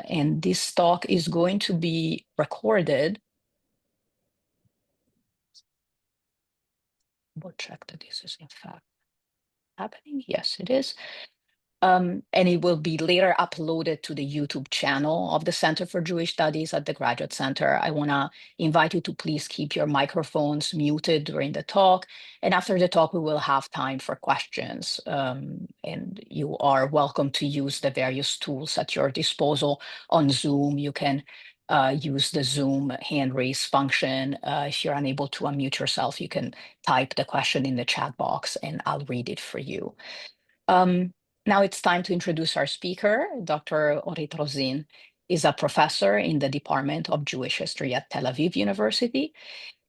and this talk is going to be recorded. We'll check that this is in fact happening. Yes, it is. And it will be later uploaded to the YouTube channel of the Center for Jewish Studies at the Graduate Center. I want to invite you to please keep your microphones muted during the talk. And after the talk, we will have time for questions. And you are welcome to use the various tools at your disposal on Zoom. You can use the Zoom hand raise function. If you're unable to unmute yourself, you can type the question in the chat box and I'll read it for you. Now it's time to introduce our speaker. Dr. Orit Rozin is a professor in the Department of Jewish History at Tel Aviv University.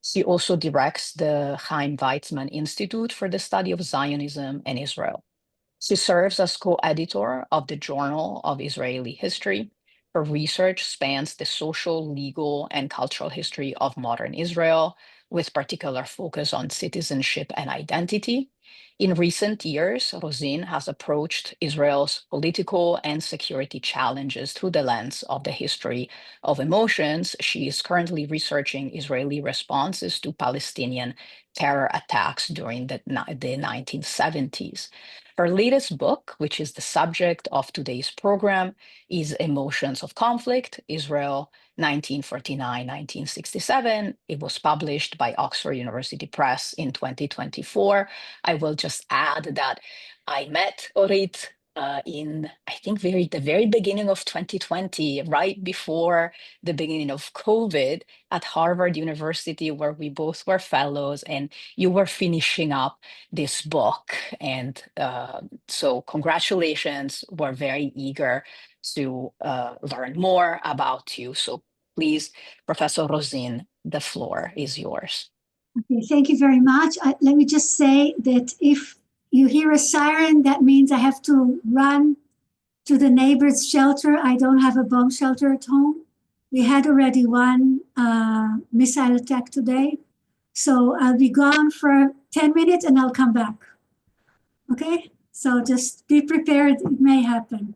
She also directs the Chaim Weizmann Institute for the Study of Zionism and Israel. She serves as co-editor of the Journal of Israeli History. Her research spans the social, legal, and cultural history of modern Israel, with particular focus on citizenship and identity. In recent years, Rozin has approached Israel's political and security challenges through the lens of the history of emotions. She is currently researching Israeli responses to Palestinian terror attacks during the 1970s. Her latest book, which is the subject of today's program, is Emotions of Conflict, Israel 1949-1967. It was published by Oxford University Press in 2024. I will just add that I met Orit in, I think, the very beginning of 2020, right before the beginning of COVID at Harvard University, where we both were fellows, and you were finishing up this book. And so congratulations. We're very eager to learn more about you. So please, Professor Rozin, the floor is yours. Okay, thank you very much. Let me just say that if you hear a siren, that means I have to run to the neighbor's shelter. I don't have a bomb shelter at home. We had already one missile attack today. So I'll be gone for 10 minutes and I'll come back. Okay, so just be prepared, it may happen.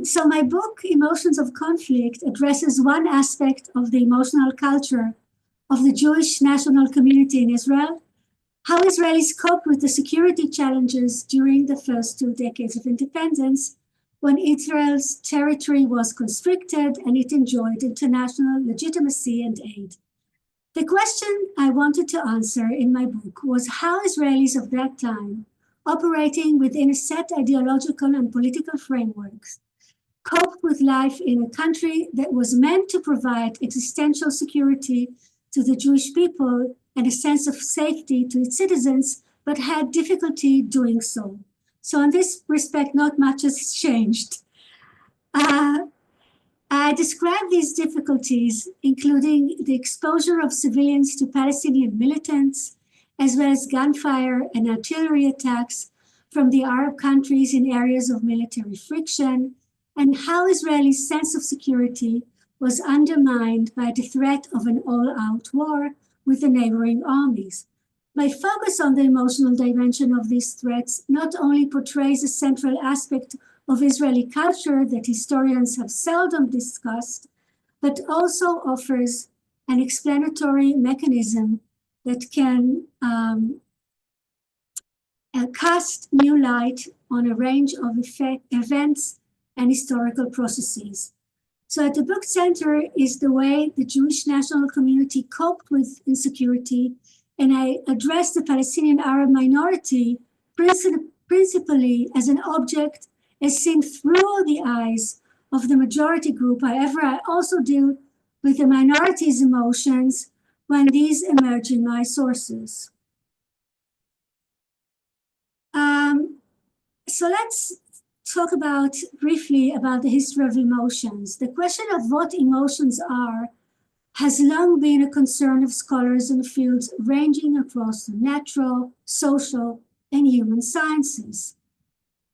So my book, Emotions of Conflict, addresses one aspect of the emotional culture of the Jewish national community in Israel, how Israelis cope with the security challenges during the first 2 decades of independence, when Israel's territory was constricted and it enjoyed international legitimacy and aid. The question I wanted to answer in my book was how Israelis of that time, operating within a set ideological and political frameworks, coped with life in a country that was meant to provide existential security to the Jewish people and a sense of safety to its citizens, but had difficulty doing so. So in this respect, not much has changed. I describe these difficulties, including the exposure of civilians to Palestinian militants, as well as gunfire and artillery attacks from the Arab countries in areas of military friction, and how Israelis' sense of security was undermined by the threat of an all-out war with the neighboring armies. My focus on the emotional dimension of these threats not only portrays a central aspect of Israeli culture that historians have seldom discussed, but also offers an explanatory mechanism that can cast new light on a range of events and historical processes. So at the book center is the way the Jewish national community coped with insecurity, and I address the Palestinian Arab minority principally as an object as seen through the eyes of the majority group. However, I also deal with the minority's emotions when these emerge in my sources. So let's talk briefly about the history of emotions. The question of what emotions are has long been a concern of scholars in fields ranging across the natural, social, and human sciences.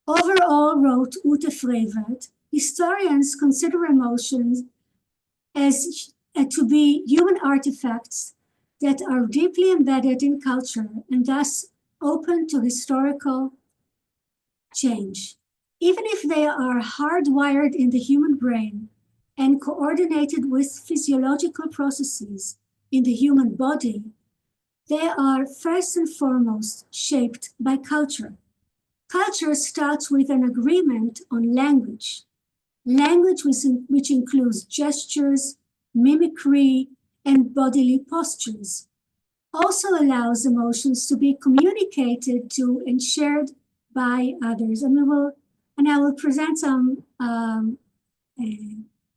Overall, wrote Ute Frevert, historians consider emotions as to be human artifacts that are deeply embedded in culture and thus open to historical change. Even if they are hardwired in the human brain and coordinated with physiological processes in the human body, they are first and foremost shaped by culture. Culture starts with an agreement on language. Language which includes gestures, mimicry, and bodily postures. Also allows emotions to be communicated to and shared by others. And I will present some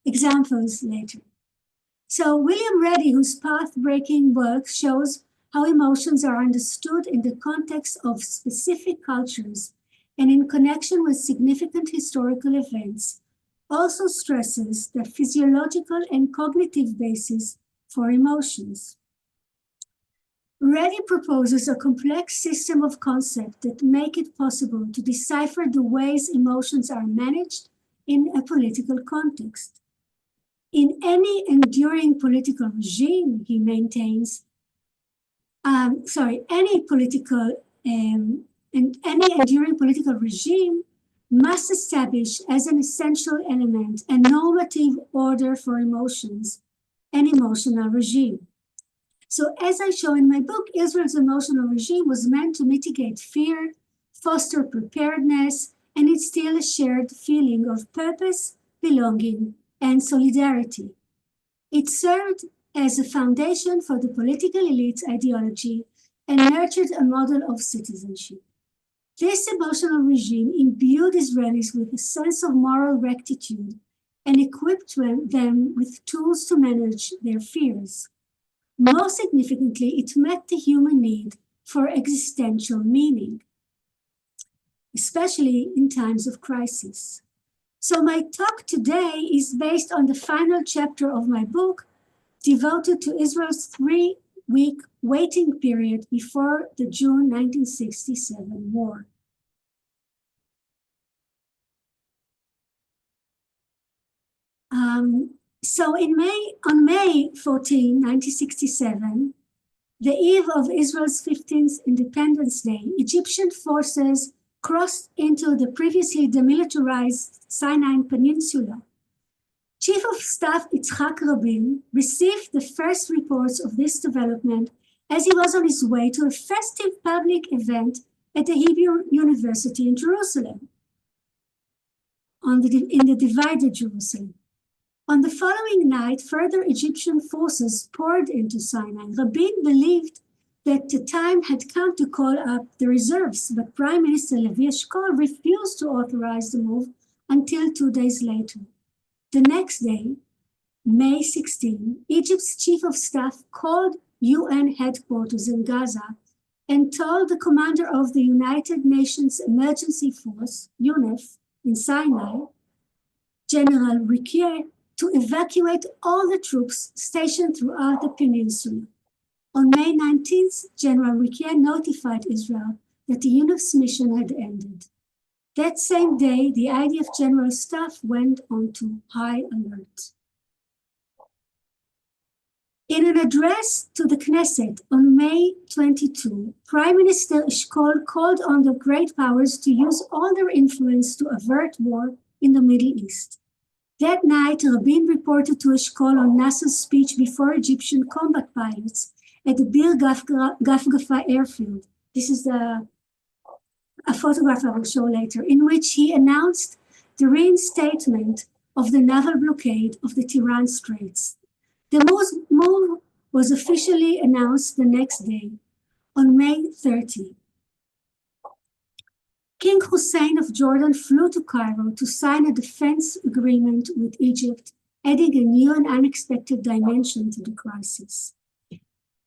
examples later. So William Reddy, whose path-breaking work shows how emotions are understood in the context of specific cultures and in connection with significant historical events, also stresses the physiological and cognitive basis for emotions. Reddy proposes a complex system of concepts that make it possible to decipher the ways emotions are managed in a political context. In any enduring political regime, he maintains, any enduring political regime must establish as an essential element a normative order for emotions, an emotional regime. So as I show in my book, Israel's emotional regime was meant to mitigate fear, foster preparedness, and instill a shared feeling of purpose, belonging, and solidarity. It served as a foundation for the political elite's ideology and nurtured a model of citizenship. This emotional regime imbued Israelis with a sense of moral rectitude and equipped them with tools to manage their fears. Most significantly, it met the human need for existential meaning, especially in times of crisis. So my talk today is based on the final chapter of my book, devoted to Israel's 3-week waiting period before the June 1967 war. On May 14, 1967, the eve of Israel's 15th Independence Day, Egyptian forces crossed into the previously demilitarized Sinai Peninsula. Chief of Staff Yitzhak Rabin received the first reports of this development as he was on his way to a festive public event at the Hebrew University in Jerusalem, in the divided Jerusalem. On the following night, further Egyptian forces poured into Sinai. Rabin believed that the time had come to call up the reserves, but Prime Minister Levi Eshkol refused to authorize the move until 2 days later. The next day, May 16, Egypt's chief of staff called UN headquarters in Gaza and told the commander of the United Nations Emergency Force, UNEF, in Sinai, General Riquier, to evacuate all the troops stationed throughout the peninsula. On May 19th, General Riquier notified Israel that the UNEF's mission had ended. That same day, the IDF General Staff went on to high alert. In an address to the Knesset on May 22, Prime Minister Eshkol called on the great powers to use all their influence to avert war in the Middle East. That night, Rabin reported to Eshkol on Nasser's speech before Egyptian combat pilots at the Bir Gafgafa airfield. This is a photograph I will show later, in which he announced the reinstatement of the naval blockade of the Tiran Straits. The move was officially announced the next day, on May 30. King Hussein of Jordan flew to Cairo to sign a defense agreement with Egypt, adding a new and unexpected dimension to the crisis.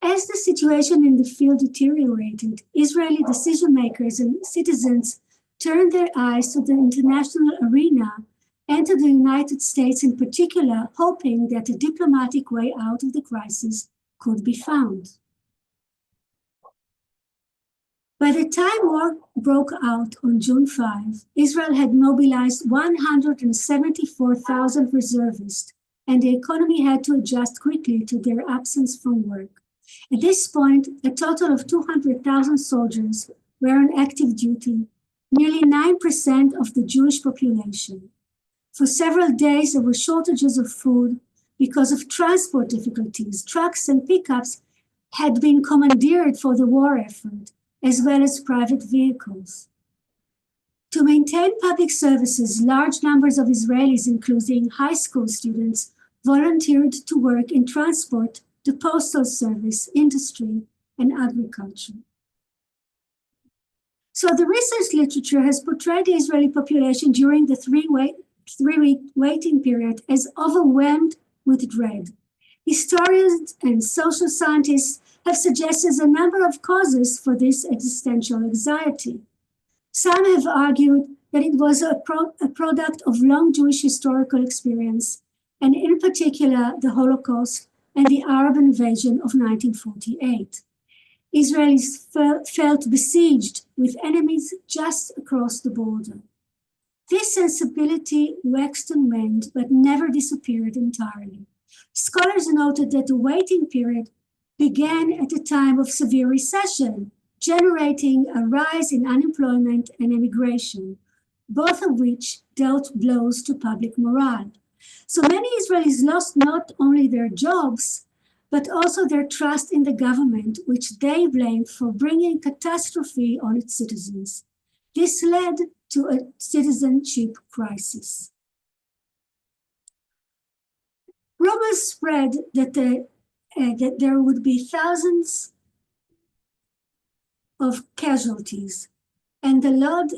As the situation in the field deteriorated, Israeli decision-makers and citizens turned their eyes to the international arena and to the United States in particular, hoping that a diplomatic way out of the crisis could be found. By the time war broke out on June 5, Israel had mobilized 174,000 reservists, and the economy had to adjust quickly to their absence from work. At this point, a total of 200,000 soldiers were on active duty, nearly 9% of the Jewish population. For several days, there were shortages of food because of transport difficulties. Trucks and pickups had been commandeered for the war effort, as well as private vehicles. To maintain public services, large numbers of Israelis, including high school students, volunteered to work in transport, the postal service, industry, and agriculture. So the research literature has portrayed the Israeli population during the three-week waiting period as overwhelmed with dread. Historians and social scientists have suggested a number of causes for this existential anxiety. Some have argued that it was a product of long Jewish historical experience, and in particular the Holocaust and the Arab invasion of 1948. Israelis felt besieged with enemies just across the border. This sensibility waxed and waned, but never disappeared entirely. Scholars noted that the waiting period began at a time of severe recession, generating a rise in unemployment and immigration, both of which dealt blows to public morale. So many Israelis lost not only their jobs, but also their trust in the government, which they blamed for bringing catastrophe on its citizens. This led to a citizenship crisis. Rumors spread that there would be thousands of casualties, and the Lod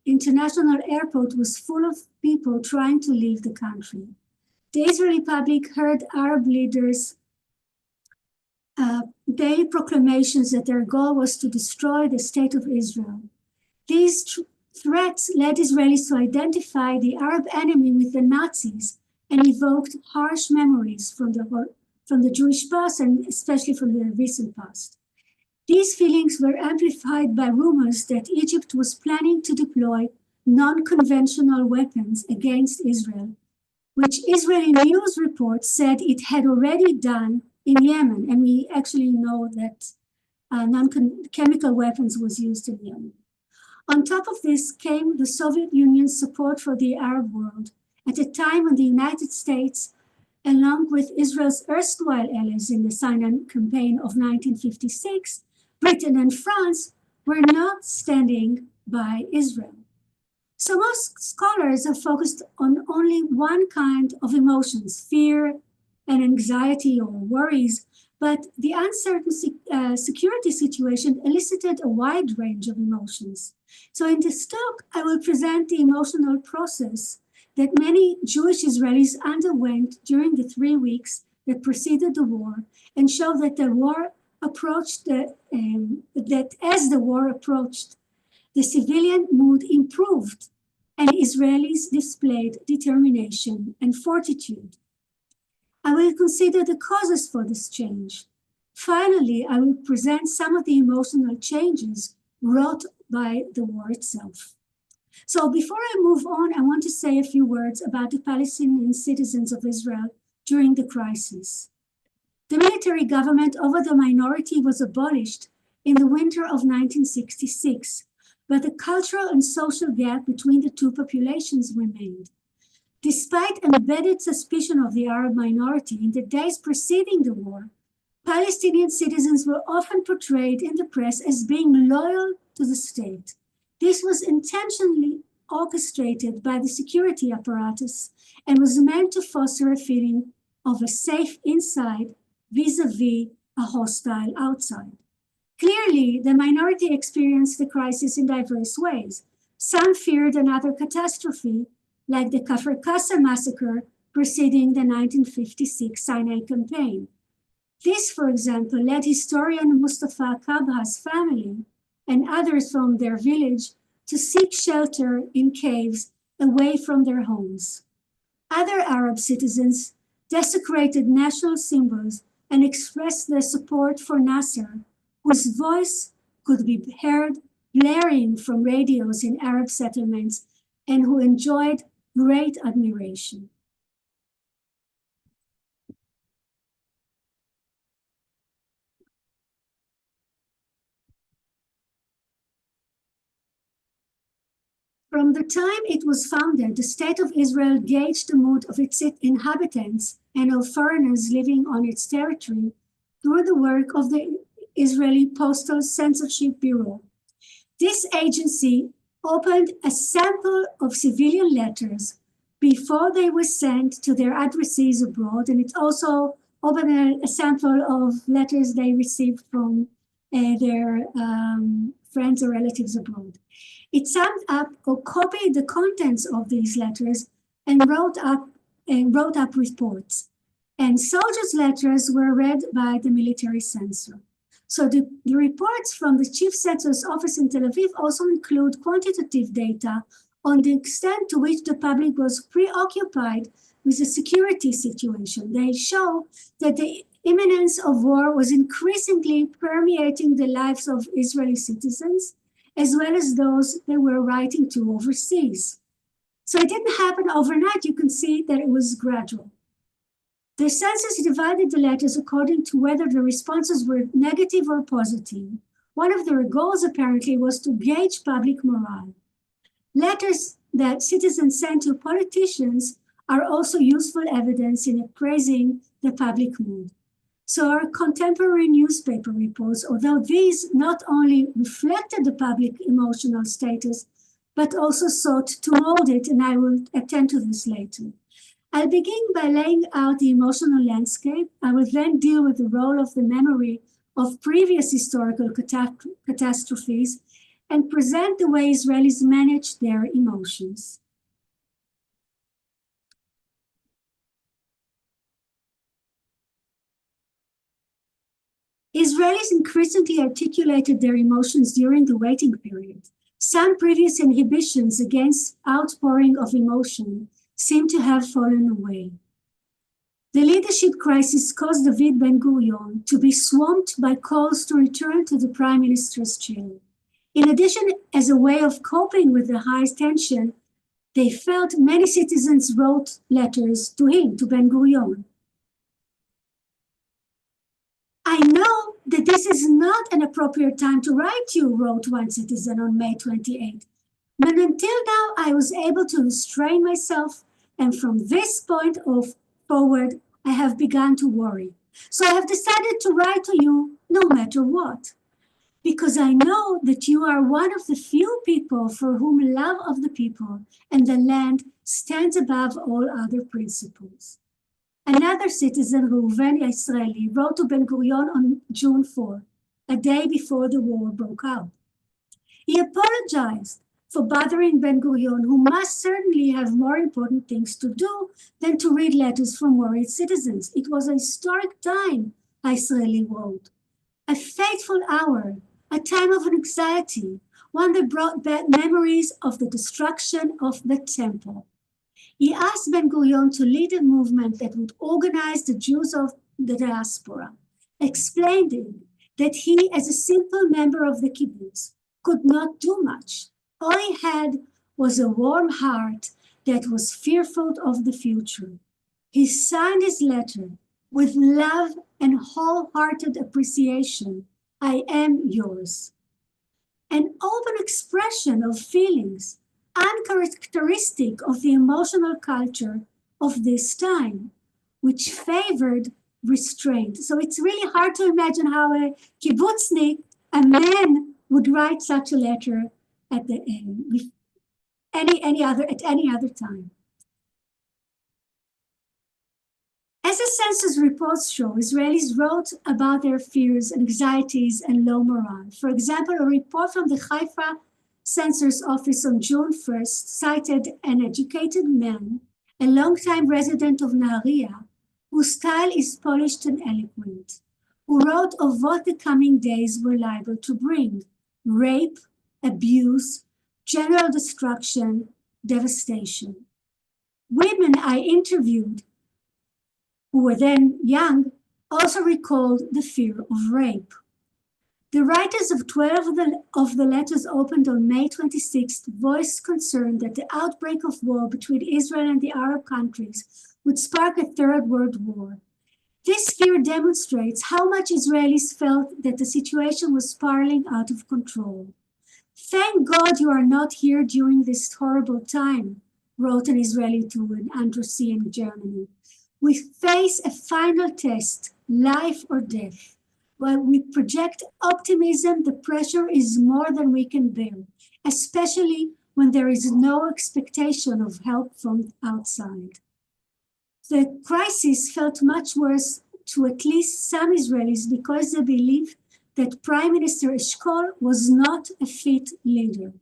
International Airport was full of people trying to leave the country. The Israeli public heard Arab leaders day proclamations that their goal was to destroy the state of Israel. These threats led Israelis to identify the Arab enemy with the Nazis and evoked harsh memories from the Jewish past and especially from the recent past. These feelings were amplified by rumors that Egypt was planning to deploy non-conventional weapons against Israel, which Israeli news reports said it had already done in Yemen, and we actually know that chemical weapons was used in Yemen. On top of this came the Soviet Union's support for the Arab world at a time when the United States, along with Israel's erstwhile allies in the Sinai campaign of 1956, Britain and France, were not standing by Israel. So most scholars have focused on only one kind of emotions, fear and anxiety or worries, but the uncertain security situation elicited a wide range of emotions. So in this talk, I will present the emotional process that many Jewish Israelis underwent during the 3 weeks that preceded the war, and show that the war approached that as the war approached, the civilian mood improved, and Israelis displayed determination and fortitude. I will consider the causes for this change. Finally, I will present some of the emotional changes wrought by the war itself. So before I move on, I want to say a few words about the Palestinian citizens of Israel during the crisis. The military government over the minority was abolished in the winter of 1966, but the cultural and social gap between the two populations remained. Despite an embedded suspicion of the Arab minority in the days preceding the war, Palestinian citizens were often portrayed in the press as being loyal to the state. This was intentionally orchestrated by the security apparatus and was meant to foster a feeling of a safe inside vis-a-vis a hostile outside. Clearly, the minority experienced the crisis in diverse ways. Some feared another catastrophe, like the Kfar Qasem massacre preceding the 1956 Sinai campaign. This, for example, led historian Mustafa Kabha's family and others from their village to seek shelter in caves away from their homes. Other Arab citizens desecrated national symbols and expressed their support for Nasser, whose voice could be heard blaring from radios in Arab settlements and who enjoyed great admiration. From the time it was founded, the State of Israel gauged the mood of its inhabitants and of foreigners living on its territory through the work of the Israeli Postal Censorship Bureau. This agency opened a sample of civilian letters before they were sent to their addressees abroad, and it also opened a sample of letters they received from their friends or relatives abroad. It summed up or copied the contents of these letters and wrote up reports. And soldiers' letters were read by the military censor. So the reports from the Chief Censor's office in Tel Aviv also include quantitative data on the extent to which the public was preoccupied with the security situation. They show that the imminence of war was increasingly permeating the lives of Israeli citizens, as well as those they were writing to overseas. So it didn't happen overnight. You can see that it was gradual. The census divided the letters according to whether the responses were negative or positive. One of their goals, apparently, was to gauge public morale. Letters that citizens sent to politicians are also useful evidence in appraising the public mood. So our contemporary newspaper reports, although these not only reflected the public emotional status, but also sought to mold it, and I will attend to this later. I'll begin by laying out the emotional landscape. I will then deal with the role of the memory of previous historical catastrophes and present the way Israelis manage their emotions. Israelis increasingly articulated their emotions during the waiting period. Some previous inhibitions against outpouring of emotion seem to have fallen away. The leadership crisis caused David Ben-Gurion to be swamped by calls to return to the prime minister's chair. In addition, as a way of coping with the high tension, they felt many citizens wrote letters to him, to Ben-Gurion. I know that this is not an appropriate time to write you, wrote one citizen on May 28. But until now, I was able to restrain myself, and from this point forward, I have begun to worry. So I have decided to write to you no matter what, because I know that you are one of the few people for whom love of the people and the land stands above all other principles. Another citizen, Reuven Israeli, wrote to Ben-Gurion on June 4, a day before the war broke out. He apologized for bothering Ben-Gurion, who must certainly have more important things to do than to read letters from worried citizens. It was a historic time, Israeli wrote, a fateful hour, a time of anxiety, one that brought back memories of the destruction of the temple. He asked Ben-Gurion to lead a movement that would organize the Jews of the diaspora, explaining that he, as a simple member of the kibbutz, could not do much. All he had was a warm heart that was fearful of the future. He signed his letter with love and wholehearted appreciation. I am yours. An open expression of feelings uncharacteristic of the emotional culture of this time, which favored restraint. So it's really hard to imagine how a kibbutznik, a man, would write such a letter at the end, at any other time. As the census reports show, Israelis wrote about their fears, anxieties, and low morale. For example, a report from the Haifa Census Office on June 1st cited an educated man, a longtime resident of Nahariya, whose style is polished and eloquent, who wrote of what the coming days were liable to bring: rape, abuse, general destruction, devastation. Women I interviewed, who were then young, also recalled the fear of rape. The writers of 12 of the letters opened on May 26th voiced concern that the outbreak of war between Israel and the Arab countries would spark a third world war. This fear demonstrates how much Israelis felt that the situation was spiraling out of control. Thank God you are not here during this horrible time, wrote an Israeli to an Androssy in Germany. We face a final test, life or death. While we project optimism, the pressure is more than we can bear, especially when there is no expectation of help from outside. The crisis felt much worse to at least some Israelis because they believed that Prime Minister Eshkol was not a fit leader.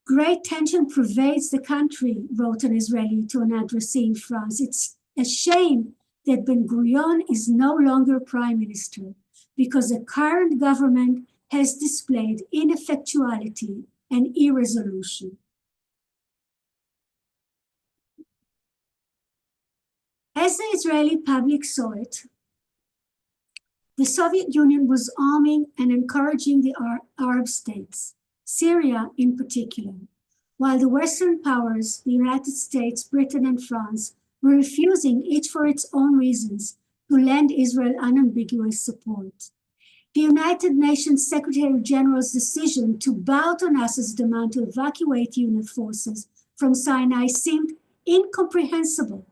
Great tension pervades the country, wrote an Israeli to an addressee in France. It's a shame that Ben-Gurion is no longer prime minister because the current government has displayed ineffectuality and irresolution. As the Israeli public saw it, the Soviet Union was arming and encouraging the Arab states, Syria in particular, while the Western powers, the United States, Britain, and France, were refusing, each for its own reasons, to lend Israel unambiguous support. The United Nations Secretary General's decision to bow to Nasser's demand to evacuate unit forces from Sinai seemed incomprehensible.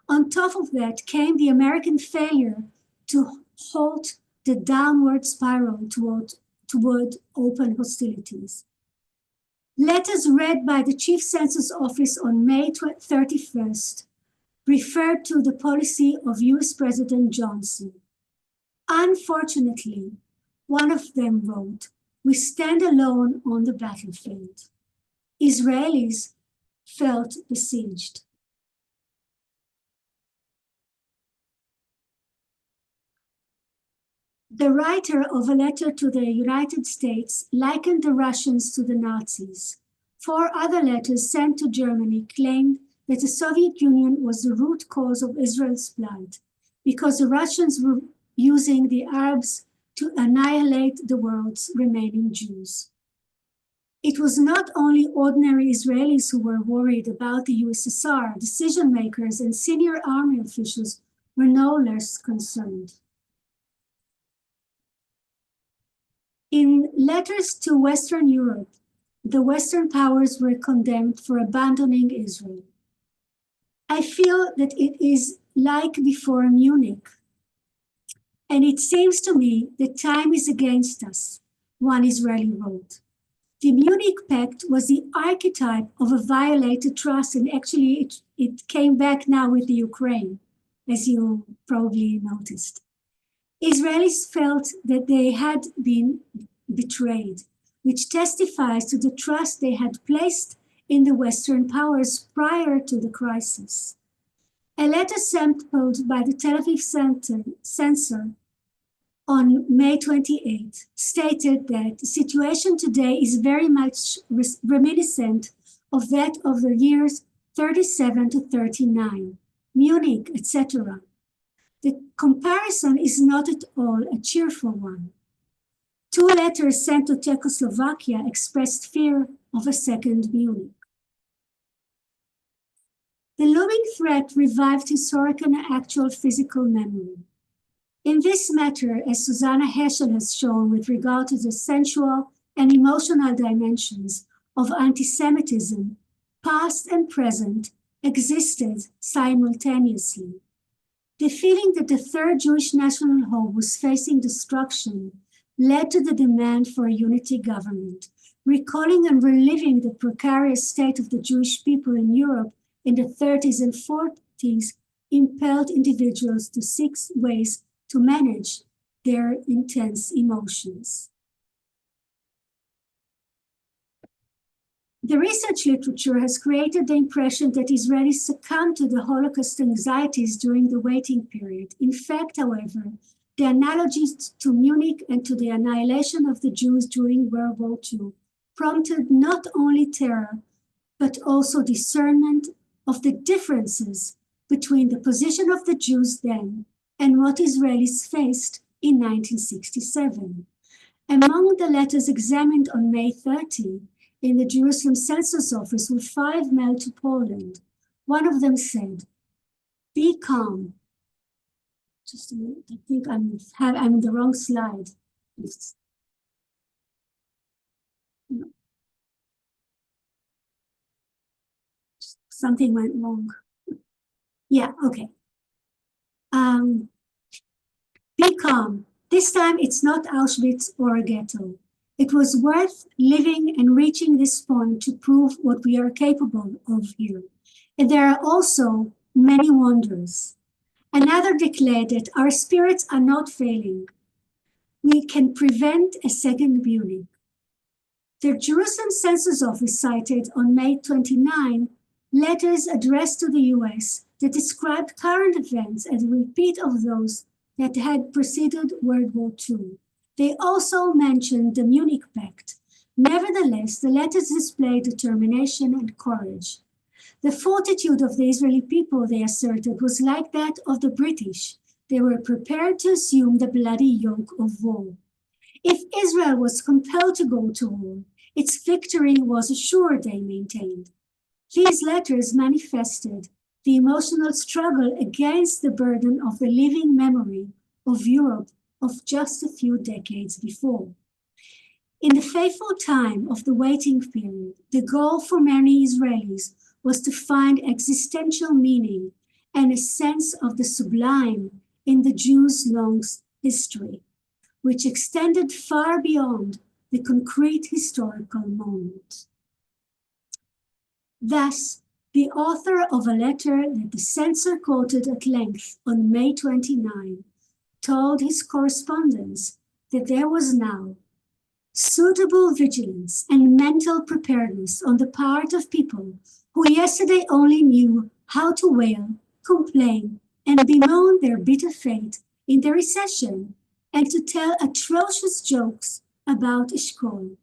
On top of that came the American failure to halt the downward spiral toward open hostilities. Letters read by the Chief Census Office on May 31st referred to the policy of US President Johnson. Unfortunately, one of them wrote, "We stand alone on the battlefield." Israelis felt besieged. The writer of a letter to the United States likened the Russians to the Nazis. 4 other letters sent to Germany claimed that the Soviet Union was the root cause of Israel's plight, because the Russians were using the Arabs to annihilate the world's remaining Jews. It was not only ordinary Israelis who were worried about the USSR. Decision makers and senior army officials were no less concerned. In letters to Western Europe, the Western powers were condemned for abandoning Israel. I feel that it is like before Munich, and it seems to me that time is against us, one Israeli wrote. The Munich Pact was the archetype of a violated trust, and actually it came back now with the Ukraine, as you probably noticed. Israelis felt that they had been betrayed, which testifies to the trust they had placed in the Western powers prior to the crisis. A letter sampled by the Tel Aviv censor on May 28 stated that the situation today is very much reminiscent of that of the years 37 to 39, Munich, etc. The comparison is not at all a cheerful one. 2 letters sent to Czechoslovakia expressed fear of a second Munich. The looming threat revived historic and actual physical memory. In this matter, as Susanna Heschel has shown with regard to the sensual and emotional dimensions of anti-Semitism, past and present, existed simultaneously. The feeling that the third Jewish national home was facing destruction led to the demand for a unity government, recalling and reliving the precarious state of the Jewish people in Europe in the 30s and 40s impelled individuals to seek ways to manage their intense emotions. The research literature has created the impression that Israelis succumbed to the Holocaust anxieties during the waiting period. In fact, however, the analogies to Munich and to the annihilation of the Jews during World War II prompted not only terror, but also discernment of the differences between the position of the Jews then and what Israelis faced in 1967. Among the letters examined on May 30 in the Jerusalem Census Office were 5 mailed to Poland. One of them said, "Be calm." Just a minute, I think I'm in the wrong slide. something went wrong. Yeah, okay. Be calm. This time it's not Auschwitz or a ghetto. It was worth living and reaching this point to prove what we are capable of here. And there are also many wonders. Another declared that our spirits are not failing. We can prevent a second Munich. The Jerusalem Census Office cited on May 29 letters addressed to the US that described current events as a repeat of those that had preceded World War II. They also mentioned the Munich Pact. Nevertheless, the letters displayed determination and courage. The fortitude of the Israeli people, they asserted, was like that of the British. They were prepared to assume the bloody yoke of war. If Israel was compelled to go to war, its victory was assured, they maintained. These letters manifested the emotional struggle against the burden of the living memory of Europe of just a few decades before. In the fateful time of the waiting period, the goal for many Israelis was to find existential meaning and a sense of the sublime in the Jews' long history, which extended far beyond the concrete historical moment. Thus, the author of a letter that the censor quoted at length on May 29 told his correspondents that there was now suitable vigilance and mental preparedness on the part of people who yesterday only knew how to wail, complain, and bemoan their bitter fate in the recession and to tell atrocious jokes about Eshkol.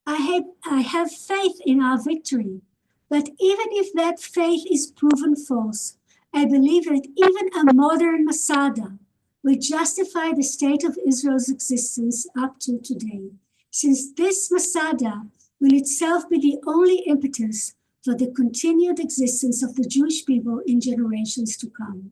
I have faith in our victory, but even if that faith is proven false, I believe that even a modern Masada will justify the state of Israel's existence up to today, since this Masada will itself be the only impetus for the continued existence of the Jewish people in generations to come.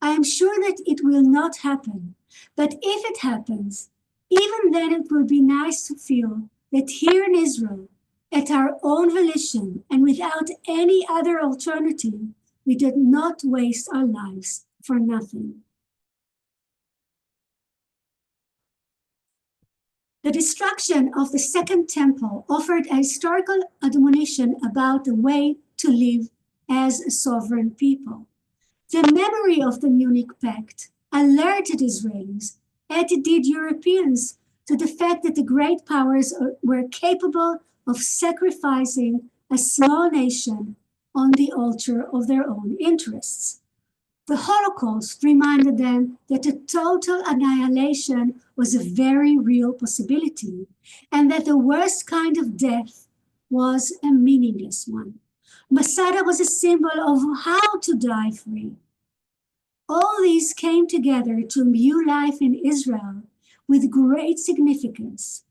I am sure that it will not happen, but if it happens, even then it will be nice to feel that here in Israel, at our own volition and without any other alternative, we did not waste our lives for nothing. The destruction of the Second Temple offered a historical admonition about the way to live as a sovereign people. The memory of the Munich Pact alerted Israelis, as it did Europeans, to the fact that the great powers were capable of sacrificing a small nation on the altar of their own interests. The Holocaust reminded them that a total annihilation was a very real possibility, and that the worst kind of death was a meaningless one. Masada was a symbol of how to die free. All these came together to imbue life in Israel with great significance,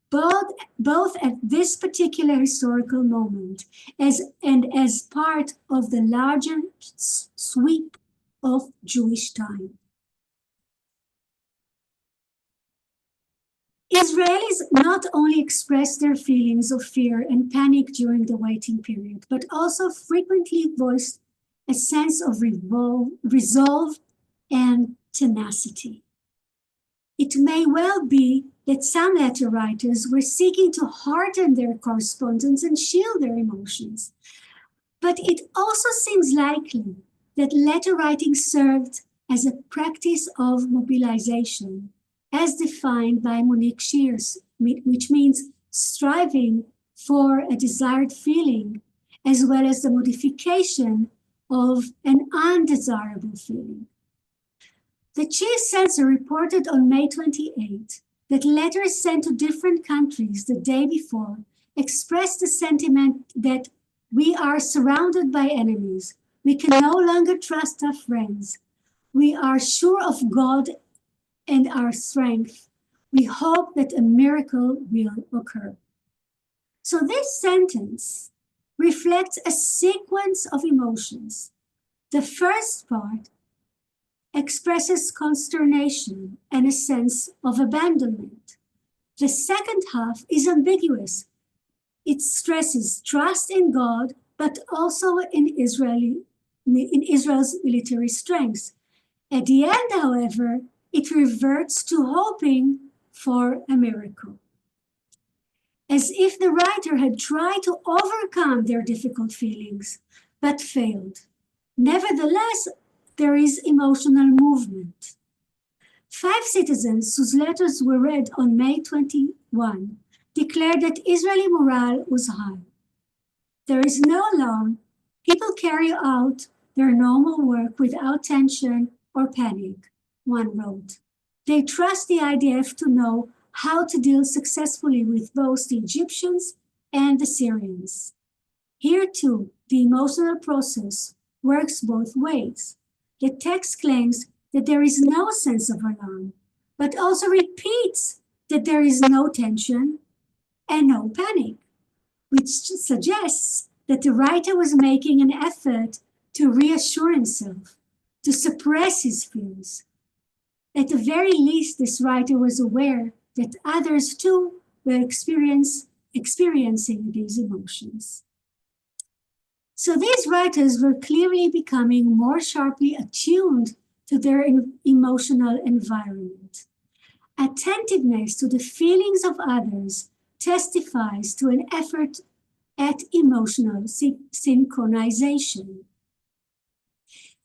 both at this particular historical moment and as part of the larger sweep of Jewish time. Israelis not only expressed their feelings of fear and panic during the waiting period, but also frequently voiced a sense of resolve and tenacity. It may well be that some letter writers were seeking to hearten their correspondence and shield their emotions, but it also seems likely that letter writing served as a practice of mobilization, as defined by Monique Shears, which means striving for a desired feeling, as well as the modification of an undesirable feeling. The chief censor reported on May 28 that letters sent to different countries the day before expressed the sentiment that we are surrounded by enemies. We can no longer trust our friends. We are sure of God and our strength. We hope that a miracle will occur. So this sentence reflects a sequence of emotions. The first part expresses consternation and a sense of abandonment. The second half is ambiguous. It stresses trust in God but also in Israel's military strength. At the end, however, it reverts to hoping for a miracle, as if the writer had tried to overcome their difficult feelings, but failed. Nevertheless, there is emotional movement. 5 citizens whose letters were read on May 21 declared that Israeli morale was high. There is no alarm. People carry out their normal work without tension or panic, one wrote. They trust the IDF to know how to deal successfully with both the Egyptians and the Syrians. Here too, the emotional process works both ways. The text claims that there is no sense of alarm, but also repeats that there is no tension and no panic, which suggests that the writer was making an effort to reassure himself, to suppress his fears. At the very least, this writer was aware that others too were experiencing these emotions. So these writers were clearly becoming more sharply attuned to their emotional environment. Attentiveness to the feelings of others testifies to an effort at emotional synchronization.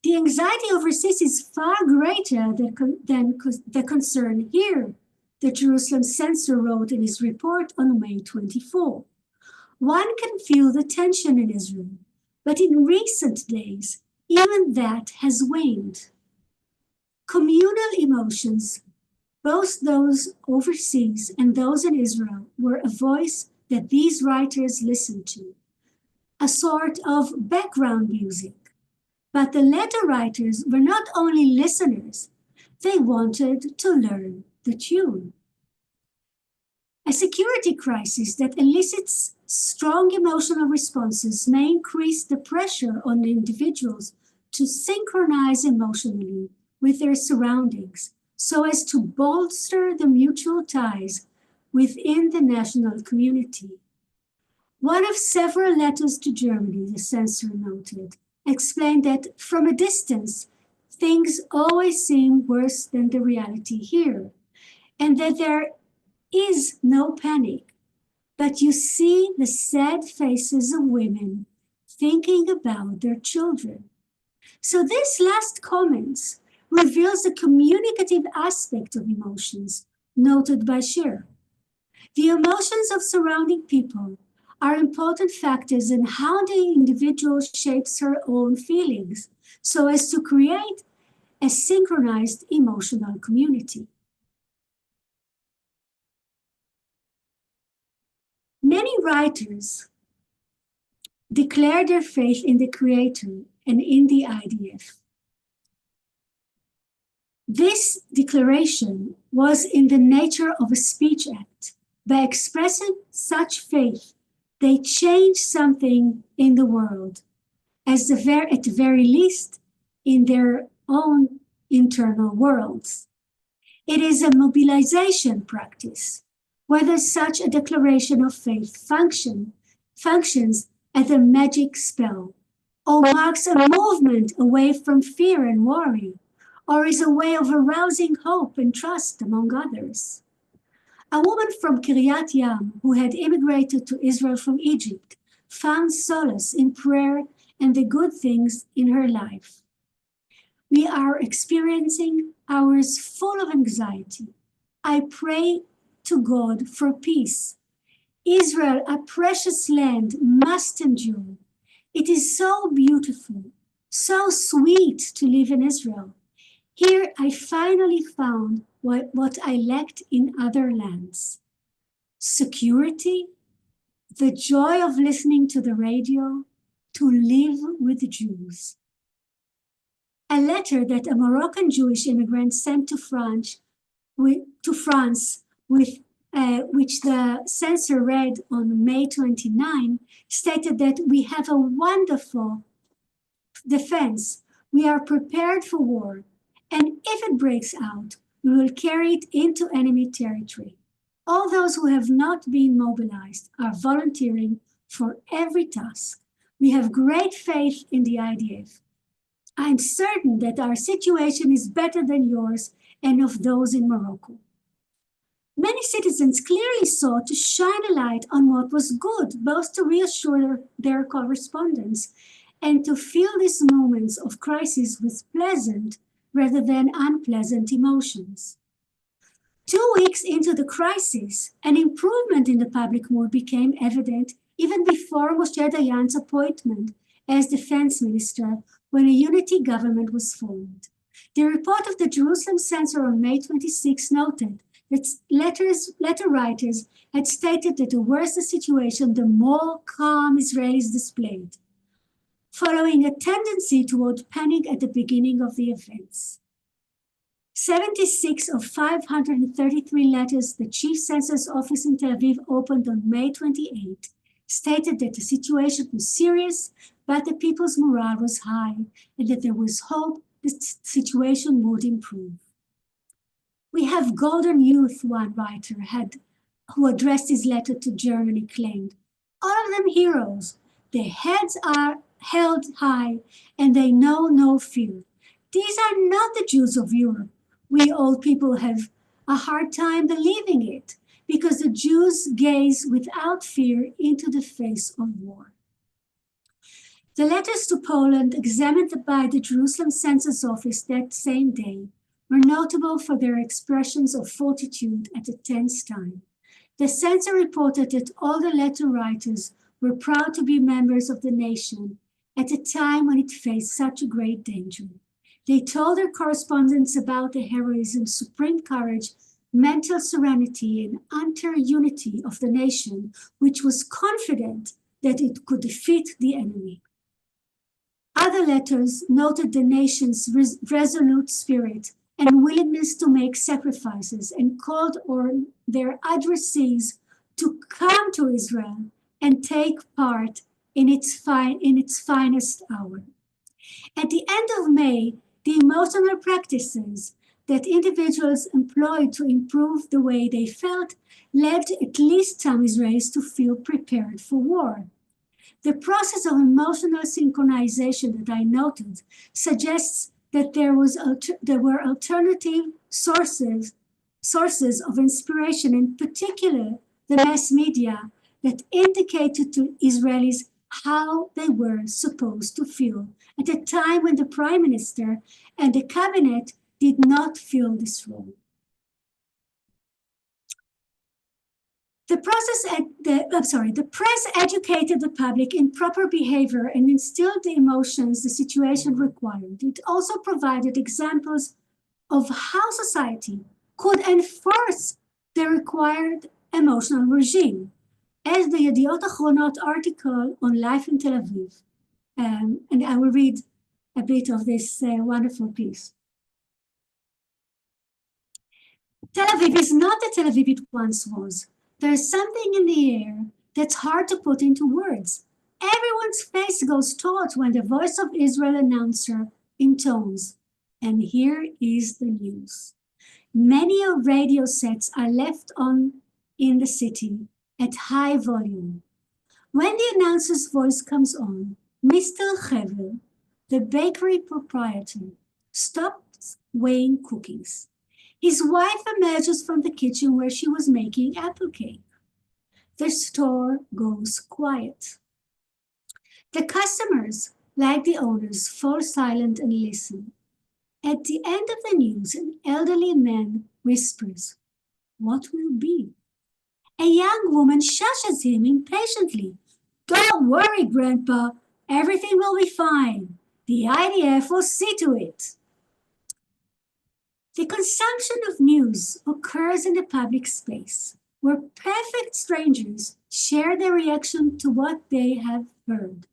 The anxiety overseas is far greater than the concern here, the Jerusalem censor wrote in his report on May 24. One can feel the tension in Israel, but in recent days, even that has waned. Communal emotions, both those overseas and those in Israel, were a voice that these writers listened to, a sort of background music. But the letter writers were not only listeners, they wanted to learn the tune. A security crisis that elicits strong emotional responses may increase the pressure on individuals to synchronize emotionally with their surroundings so as to bolster the mutual ties within the national community. One of several letters to Germany, the censor noted, explained that from a distance, things always seem worse than the reality here, and that there is no panic, but you see the sad faces of women thinking about their children. So this last comment reveals the communicative aspect of emotions noted by Scher. The emotions of surrounding people are important factors in how the individual shapes her own feelings so as to create a synchronized emotional community. Many writers declare their faith in the Creator and in the IDF. This declaration was in the nature of a speech act. By expressing such faith, they changed something in the world, at the very least, in their own internal worlds. It is a mobilization practice, whether such a declaration of faith functions as a magic spell, or marks a movement away from fear and worry, or is a way of arousing hope and trust among others. A woman from Kiryat Yam who had immigrated to Israel from Egypt found solace in prayer and the good things in her life. We are experiencing hours full of anxiety. I pray to God for peace. Israel, a precious land, must endure. It is so beautiful, so sweet to live in Israel. Here I finally found what I lacked in other lands. Security, the joy of listening to the radio, to live with Jews. A letter that a Moroccan Jewish immigrant sent to France which the censor read on May 29, stated that we have a wonderful defense. We are prepared for war, and if it breaks out, we will carry it into enemy territory. All those who have not been mobilized are volunteering for every task, We have great faith in the IDF. I'm certain that our situation is better than yours and of those in Morocco. Many citizens clearly sought to shine a light on what was good, both to reassure their correspondents and to fill these moments of crisis with pleasant rather than unpleasant emotions. 2 weeks into the crisis, an improvement in the public mood became evident even before Moshe Dayan's appointment as defense minister when a unity government was formed. The report of the Jerusalem Censor on May 26 noted that letter writers had stated that the worse the situation, the more calm Israelis displayed, following a tendency toward panic at the beginning of the events. 76 of 533 letters the Chief Census Office in Tel Aviv opened on May 28 stated that the situation was serious, but the people's morale was high and that there was hope the situation would improve. We have golden youth, one writer who addressed his letter to Germany claimed. All of them heroes. Their heads are held high and they know no fear. These are not the Jews of Europe. We old people have a hard time believing it because the Jews gaze without fear into the face of war. The letters to Poland examined by the Jerusalem Census Office that same day were notable for their expressions of fortitude at a tense time. The censor reported that all the letter writers were proud to be members of the nation at a time when it faced such a great danger. They told their correspondents about the heroism, supreme courage, mental serenity, and utter unity of the nation, which was confident that it could defeat the enemy. Other letters noted the nation's resolute spirit and willingness to make sacrifices and called on their addressees to come to Israel and take part in its finest hour. At the end of May, the emotional practices that individuals employed to improve the way they felt led at least some Israelis to feel prepared for war. The process of emotional synchronization that I noted suggests that there were alternative sources of inspiration, in particular the mass media, that indicated to Israelis how they were supposed to feel at a time when the Prime Minister and the cabinet did not fill this role. The press educated the public in proper behavior and instilled the emotions the situation required. It also provided examples of how society could enforce the required emotional regime, as the Yediot Achronot article on life in Tel Aviv. And I will read a bit of this wonderful piece. Tel Aviv is not the Tel Aviv it once was. There's something in the air that's hard to put into words. Everyone's face goes taut when the voice of Israel announcer intones, and here is the news. Many radio sets are left on in the city at high volume. When the announcer's voice comes on, Mr. Hevel, the bakery proprietor, stops weighing cookies. His wife emerges from the kitchen where she was making apple cake. The store goes quiet. The customers, like the owners, fall silent and listen. At the end of the news, an elderly man whispers, "What will be?" A young woman shushes him impatiently. "Don't worry, Grandpa. Everything will be fine. The IDF will see to it." The consumption of news occurs in the public space, where perfect strangers share their reaction to what they have heard.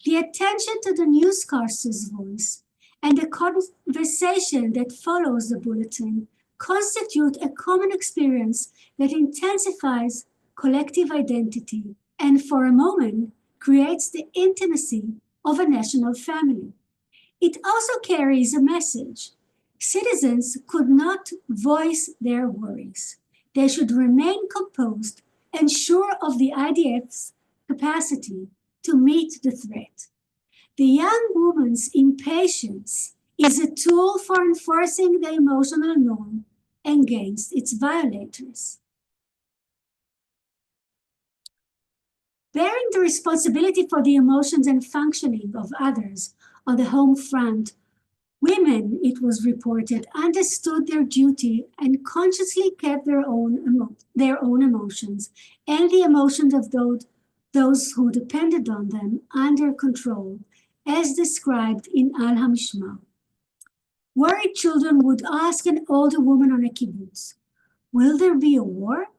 The attention to the newscaster's voice and the conversation that follows the bulletin constitute a common experience that intensifies collective identity and, for a moment, creates the intimacy of a national family. It also carries a message. Citizens could not voice their worries. They should remain composed and sure of the IDF's capacity to meet the threat. The young woman's impatience is a tool for enforcing the emotional norm against its violators. Bearing the responsibility for the emotions and functioning of others on the home front, women, it was reported, understood their duty and consciously kept their own emotions and the emotions of those who depended on them under control, as described in Al Hamishmar. Worried children would ask an older woman on a kibbutz, "Will there be a war?"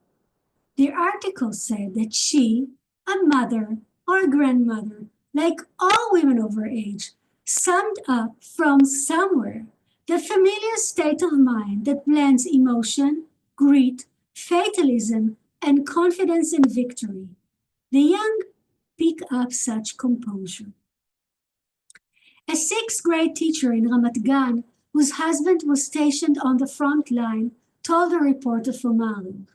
The article said that she, a mother or a grandmother, like all women over age, summed up from somewhere the familiar state of mind that blends emotion, greed, fatalism, and confidence in victory. The young pick up such composure. A sixth grade teacher in Ramat Gan, whose husband was stationed on the front line, told a reporter for Maariv,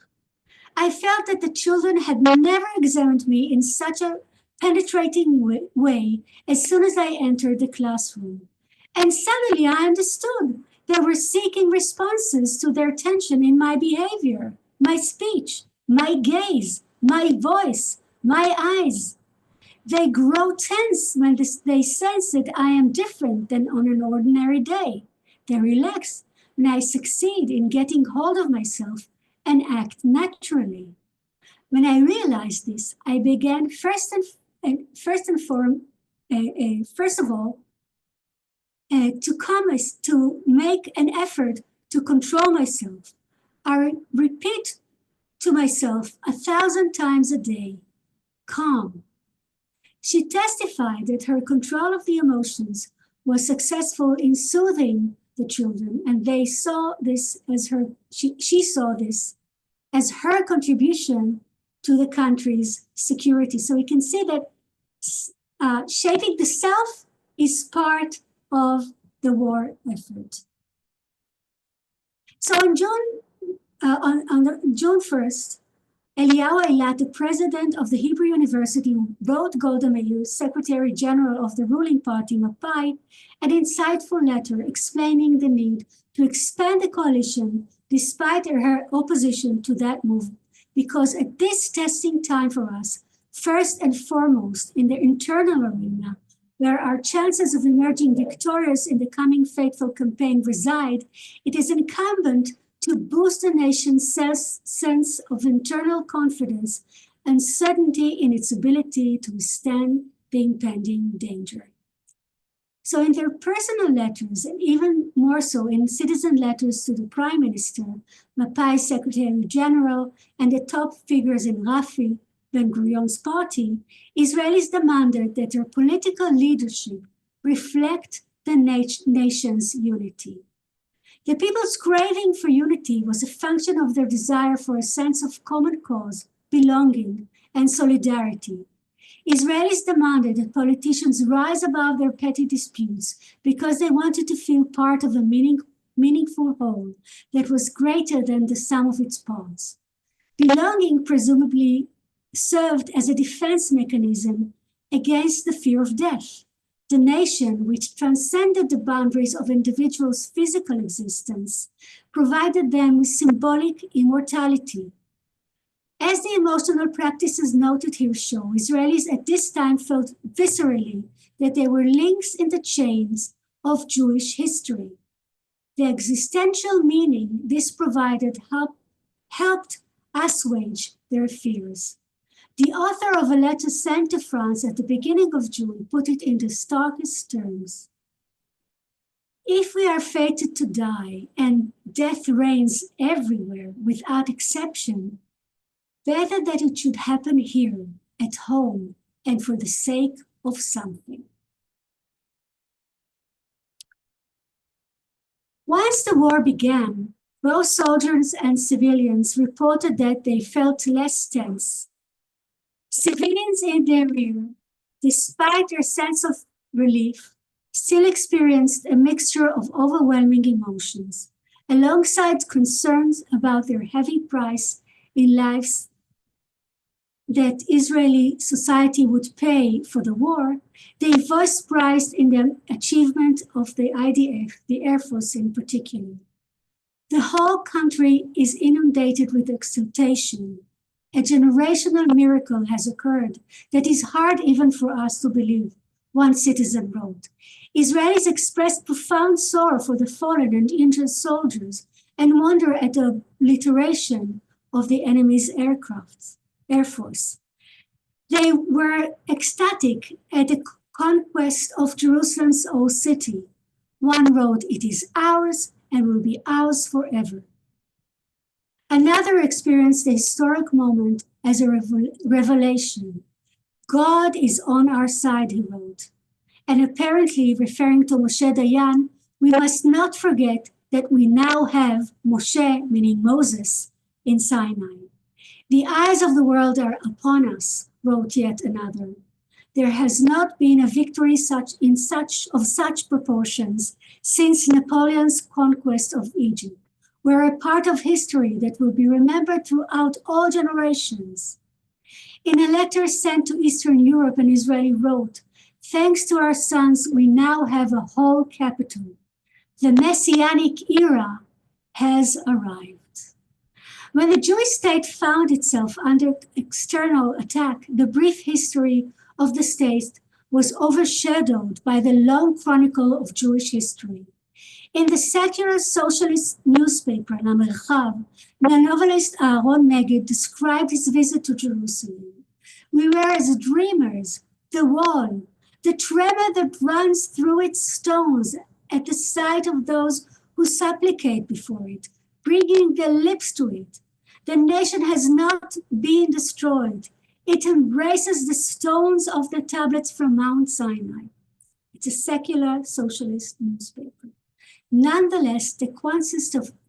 "I felt that the children had never examined me in such a penetrating way as soon as I entered the classroom. And suddenly I understood they were seeking responses to their tension in my behavior, my speech, my gaze, my voice, my eyes. They grow tense when they sense that I am different than on an ordinary day. They relax when I succeed in getting hold of myself and act naturally. When I realized this, I began first of all to make an effort to control myself. I repeat to myself 1,000 times a day, calm." She testified that her control of the emotions was successful in soothing the children, and they saw this as she saw this as her contribution to the country's security. So we can see that shaping the self is part of the war effort. So on June 1st, Eliyahu Eilat, the president of the Hebrew University, wrote Golda Meir, Secretary General of the ruling party, Mapai, an insightful letter explaining the need to expand the coalition despite her opposition to that move, because at this testing time for us, first and foremost in the internal arena, where our chances of emerging victorious in the coming fateful campaign reside, it is incumbent to boost the nation's sense of internal confidence and certainty in its ability to withstand the impending danger. So in their personal letters, and even more so in citizen letters to the Prime Minister, Mapai's Secretary General, and the top figures in Rafi, Ben-Gurion's party, Israelis demanded that their political leadership reflect the nation's unity. The people's craving for unity was a function of their desire for a sense of common cause, belonging, and solidarity. Israelis demanded that politicians rise above their petty disputes because they wanted to feel part of a meaningful whole that was greater than the sum of its parts. Belonging presumably served as a defense mechanism against the fear of death. The nation, which transcended the boundaries of individuals' physical existence, provided them with symbolic immortality. As the emotional practices noted here show, Israelis at this time felt viscerally that they were links in the chains of Jewish history. The existential meaning this provided helped assuage their fears. The author of a letter sent to France at the beginning of June put it in the starkest terms. If we are fated to die and death reigns everywhere without exception, better that it should happen here, at home, and for the sake of something. Once the war began, both soldiers and civilians reported that they felt less tense. Civilians in their rear, despite their sense of relief, still experienced a mixture of overwhelming emotions, alongside concerns about their heavy price in lives that Israeli society would pay for the war, they voiced pride in the achievement of the IDF, the Air Force in particular. The whole country is inundated with exultation. A generational miracle has occurred that is hard even for us to believe, one citizen wrote. Israelis expressed profound sorrow for the fallen and injured soldiers and wonder at the obliteration of the enemy's Air Force. They were ecstatic at the conquest of Jerusalem's old city. One wrote, "It is ours and will be ours forever." Another experienced the historic moment as a revelation. "God is on our side," he wrote. And apparently, referring to Moshe Dayan, we must not forget that we now have Moshe, meaning Moses, in Sinai. "The eyes of the world are upon us," wrote yet another. "There has not been a victory of such proportions since Napoleon's conquest of Egypt. We're a part of history that will be remembered throughout all generations." In a letter sent to Eastern Europe, an Israeli wrote, "Thanks to our sons, we now have a whole capital. The Messianic era has arrived." When the Jewish state found itself under external attack, the brief history of the state was overshadowed by the long chronicle of Jewish history. In the secular socialist newspaper, Lamerchav, the novelist Aaron Neged described his visit to Jerusalem. "We were as dreamers, the wall, the tremor that runs through its stones at the sight of those who supplicate before it, bringing their lips to it. The nation has not been destroyed. It embraces the stones of the tablets from Mount Sinai." It's a secular socialist newspaper. Nonetheless, the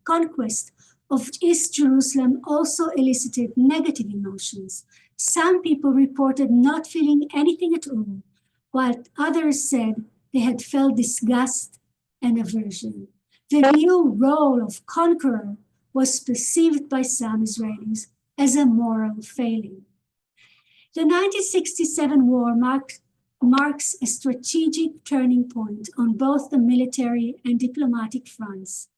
conquest of East Jerusalem also elicited negative emotions. Some people reported not feeling anything at all, while others said they had felt disgust and aversion. The new role of conqueror was perceived by some Israelis as a moral failing. The 1967 war marks a strategic turning point on both the military and diplomatic fronts.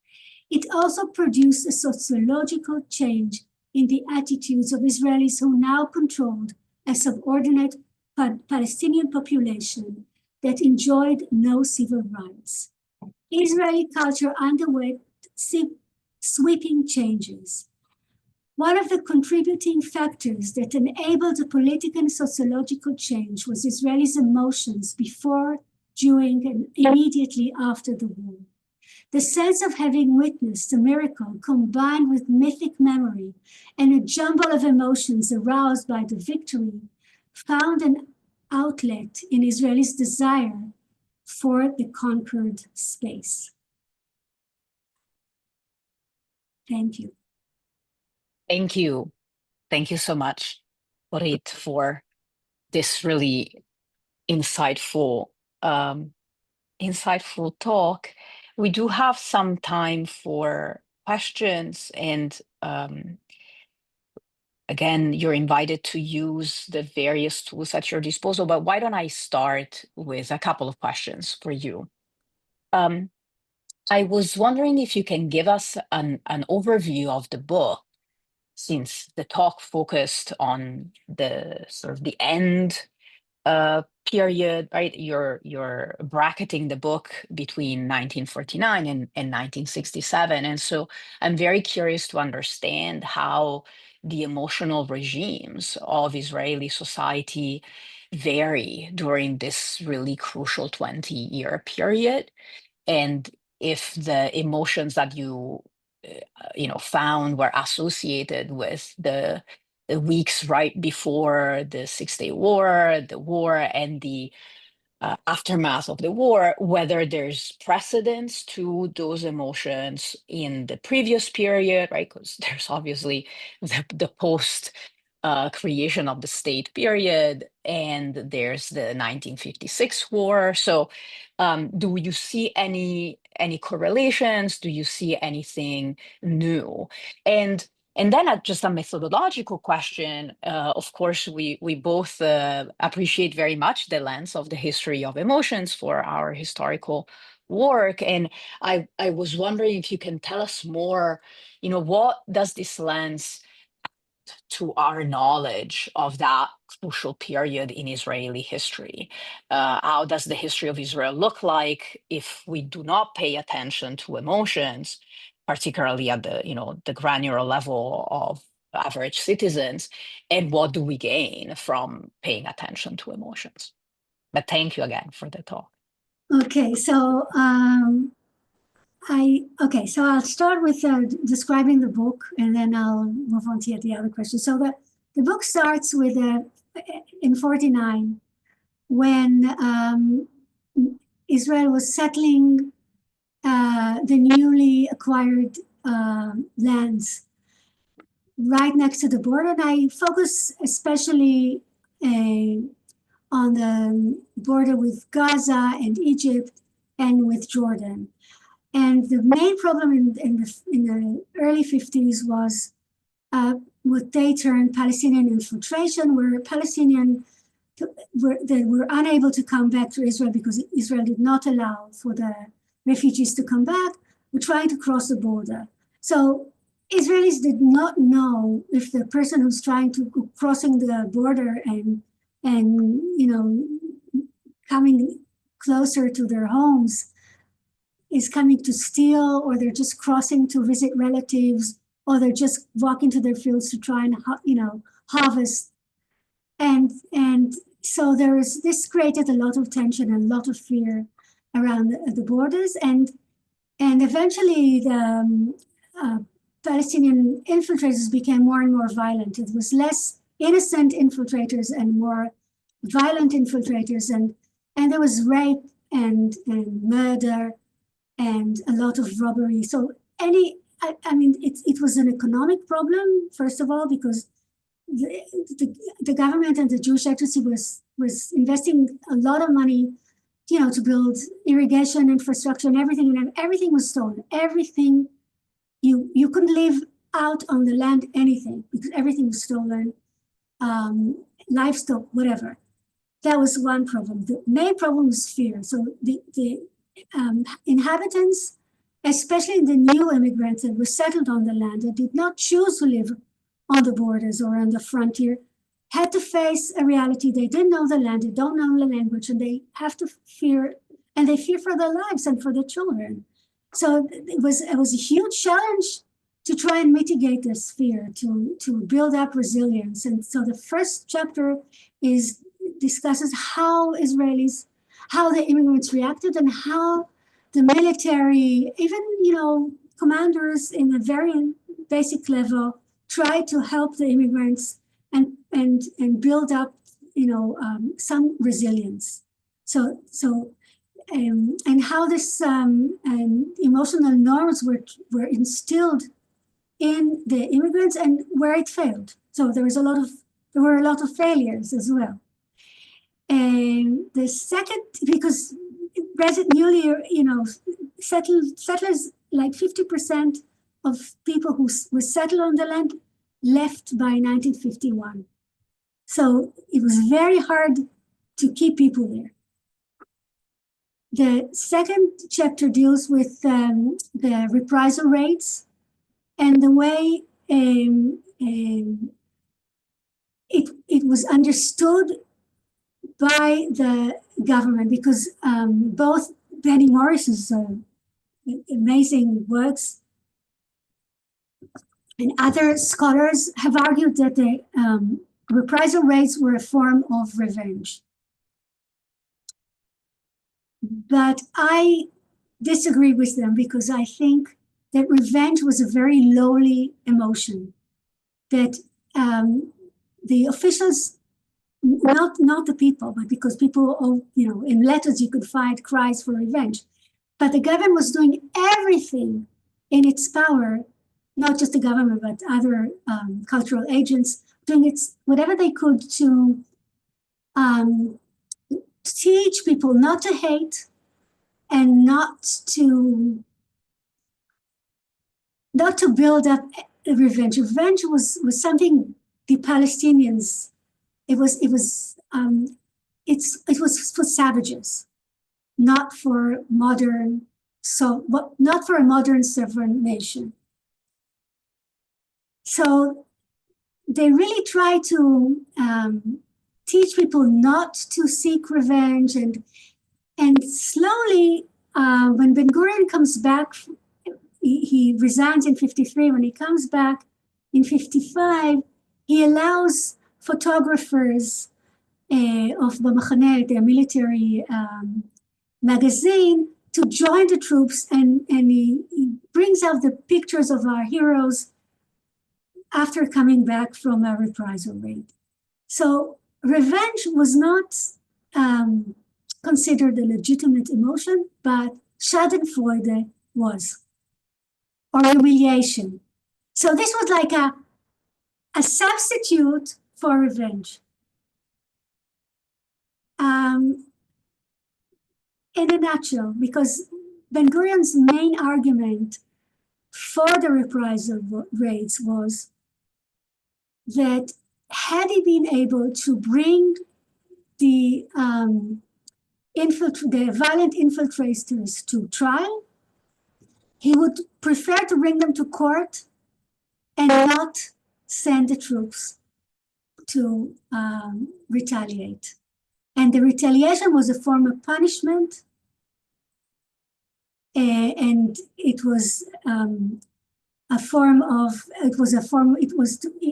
It also produced a sociological change in the attitudes of Israelis who now controlled a subordinate Palestinian population that enjoyed no civil rights. Israeli culture underwent sweeping changes. One of the contributing factors that enabled the political and sociological change was Israelis' emotions before, during, and immediately after the war. The sense of having witnessed a miracle combined with mythic memory and a jumble of emotions aroused by the victory found an outlet in Israelis' desire for the conquered space. Thank you. Thank you. Thank you so much, Orit, for this really insightful talk. We do have some time for questions, and again, you're invited to use the various tools at your disposal, but why don't I start with a couple of questions for you? I was wondering if you can give us an overview of the book, since the talk focused on the sort of the end period, right? You're bracketing the book between 1949 and 1967. And so I'm very curious to understand how the emotional regimes of Israeli society vary during this really crucial 20-year period. And if the emotions that you found were associated with the weeks right before the Six-Day War, the war, and the aftermath of the war, whether there's precedence to those emotions in the previous period, right? Because there's obviously the post creation of the state period, and there's the 1956 war. So do you see any correlations? Do you see anything new? And And then just a methodological question, of course, we both appreciate very much the lens of the history of emotions for our historical work. And I was wondering if you can tell us more, what does this lens to our knowledge of that crucial period in Israeli history? How does the history of Israel look like if we do not pay attention to emotions, particularly at the granular level of average citizens? And what do we gain from paying attention to emotions? But thank you again for the talk. Okay, so so I'll start with describing the book, and then I'll move on to the other question. So the book starts with in 49, when Israel was settling the newly acquired lands right next to the border. And I focus especially on the border with Gaza and Egypt and with Jordan. And the main problem in the early 50s was what they termed Palestinian infiltration, where they were unable to come back to Israel because Israel did not allow for the refugees to come back, were trying to cross the border. So Israelis did not know if the person who's crossing the border and coming closer to their homes is coming to steal, or they're just crossing to visit relatives, or they're just walking to their fields to try and harvest. And so this created a lot of tension and a lot of fear around the borders, and eventually the Palestinian infiltrators became more and more violent. It was less innocent infiltrators and more violent infiltrators, and there was rape and murder and a lot of robbery. So it was an economic problem, first of all, because the government and the Jewish agency was investing a lot of money, to build irrigation infrastructure and everything was stolen. Everything, you couldn't live out on the land anything because everything was stolen, livestock, whatever. That was one problem. The main problem was fear. So the inhabitants, especially the new immigrants that were settled on the land, that did not choose to live on the borders or on the frontier, had to face a reality. They didn't know the land, they don't know the language, and they have to fear, and they fear for their lives and for their children. So it was a huge challenge to try and mitigate this fear, to build up resilience. And so the first chapter discusses how the immigrants reacted, and how the military, even commanders in a very basic level, tried to help the immigrants and build up some resilience. So and how this emotional norms were instilled in the immigrants, and where it failed. So there were a lot of failures as well. And the second, because newly settlers, like 50% of people who were settled on the land left by 1951. So it was very hard to keep people there. The second chapter deals with the reprisal rates and the way it was understood by the government, because both Benny Morris's amazing works and other scholars have argued that the reprisal rates were a form of revenge. But I disagree with them, because I think that revenge was a very lowly emotion, that the officials, not the people, but because people, in letters you could find cries for revenge, but the government was doing everything in its power, not just the government, but other cultural agents, doing whatever they could to teach people not to hate and not to build up revenge. Revenge was something the Palestinians. It was for savages, not for modern. Not for a modern sovereign nation. So they really try to teach people not to seek revenge, and slowly, when Ben Gurion comes back, he resigns in 53. When he comes back in 55, he allows photographers of Bamachane, the military magazine, to join the troops, and he brings out the pictures of our heroes after coming back from a reprisal raid. So revenge was not considered a legitimate emotion, but schadenfreude was, or humiliation. So this was like a substitute for revenge. In a nutshell, because Ben Gurion's main argument for the reprisal raids was that had he been able to bring the violent infiltrators to trial, he would prefer to bring them to court and not send the troops to retaliate. And the retaliation was a form of punishment, and it was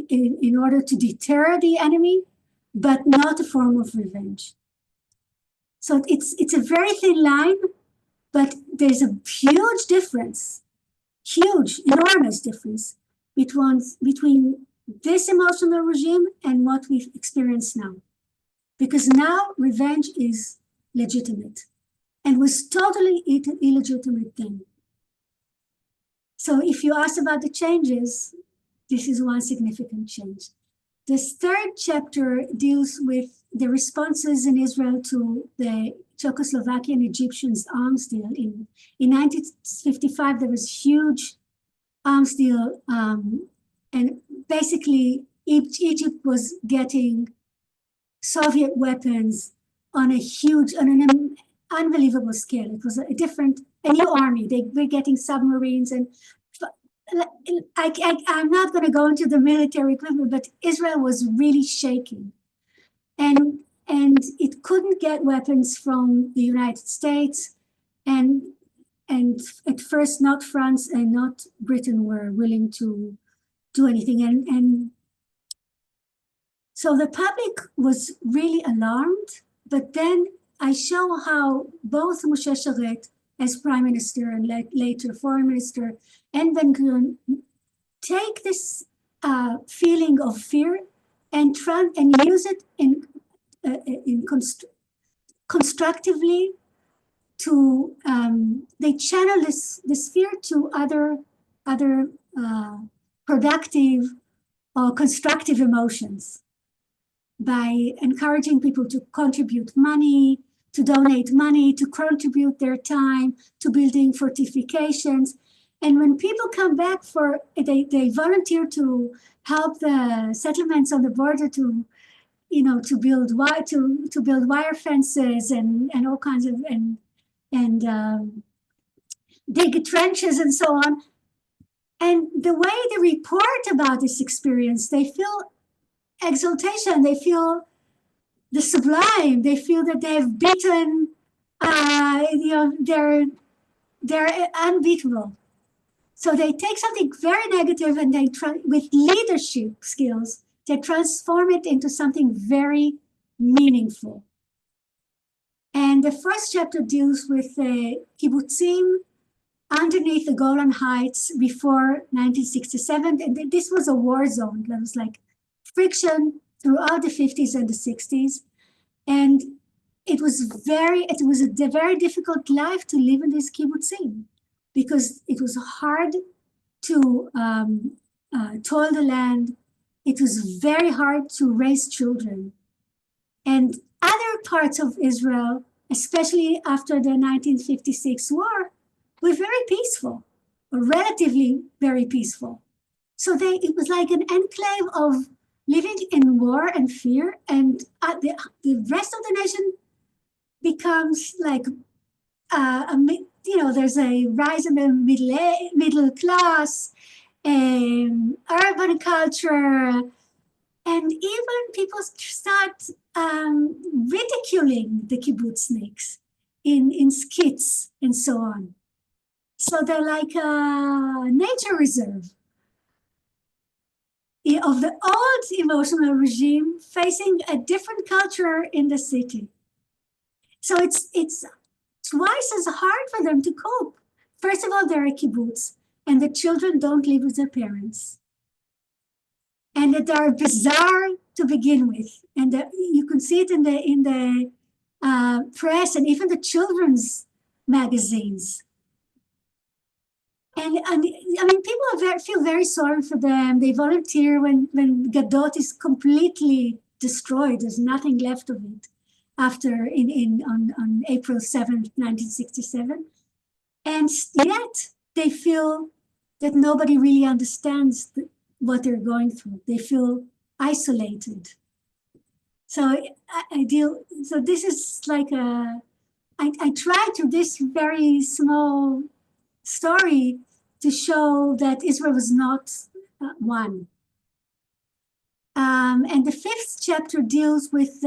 in order to deter the enemy, but not a form of revenge. So it's a very thin line, but there's a huge difference, enormous difference between this emotional regime and what we've experienced now. Because now revenge is legitimate and was totally illegitimate then. So if you ask about the changes, this is one significant change. This third chapter deals with the responses in Israel to the Czechoslovakian Egyptians arms deal. In 1955, there was a huge arms deal, and basically Egypt was getting Soviet weapons on an unbelievable scale. It was a new army. They were getting submarines, and I'm not going to go into the military equipment, but Israel was really shaking. And it couldn't get weapons from the United States, and at first not France and not Britain were willing to do anything. And so the public was really alarmed, but then I show how both Moshe Sharet as prime minister and later foreign minister and Ben Gurion take this feeling of fear and use it constructively to they channel this fear to other productive or constructive emotions by encouraging people to contribute money, to donate money, to contribute their time to building fortifications. And when people come back they volunteer to help the settlements on the border to build wire fences and all kinds of and dig trenches and so on. And the way they report about this experience, they feel exaltation, they feel the sublime, they feel that they've beaten, they're unbeatable. So they take something very negative and they try, with leadership skills, they transform it into something very meaningful. And the first chapter deals with kibbutzim underneath the Golan Heights before 1967. And this was a war zone. There was like friction throughout the 50s and the 60s. And it was a very difficult life to live in this kibbutzim because it was hard to toil the land. It was very hard to raise children. And other parts of Israel, especially after the 1956 war, were very peaceful, or relatively very peaceful. So it was like an enclave of living in war and fear, and the rest of the nation becomes like there's a rise in the middle class, urban culture, and even people start ridiculing the kibbutzniks in skits and so on. So they're like a nature reserve of the old emotional regime facing a different culture in the city. So it's twice as hard for them to cope. First of all, they're a kibbutz, and the children don't live with their parents. And that are bizarre to begin with. And you can see it in the press and even the children's magazines. And I mean, people feel very sorry for them. They volunteer when Gadot is completely destroyed. There's nothing left of it after on April 7th, 1967. And yet they feel that nobody really understands what they're going through. They feel isolated. So so this is like I tried through this very small story to show that Israel was not one. And the fifth chapter deals with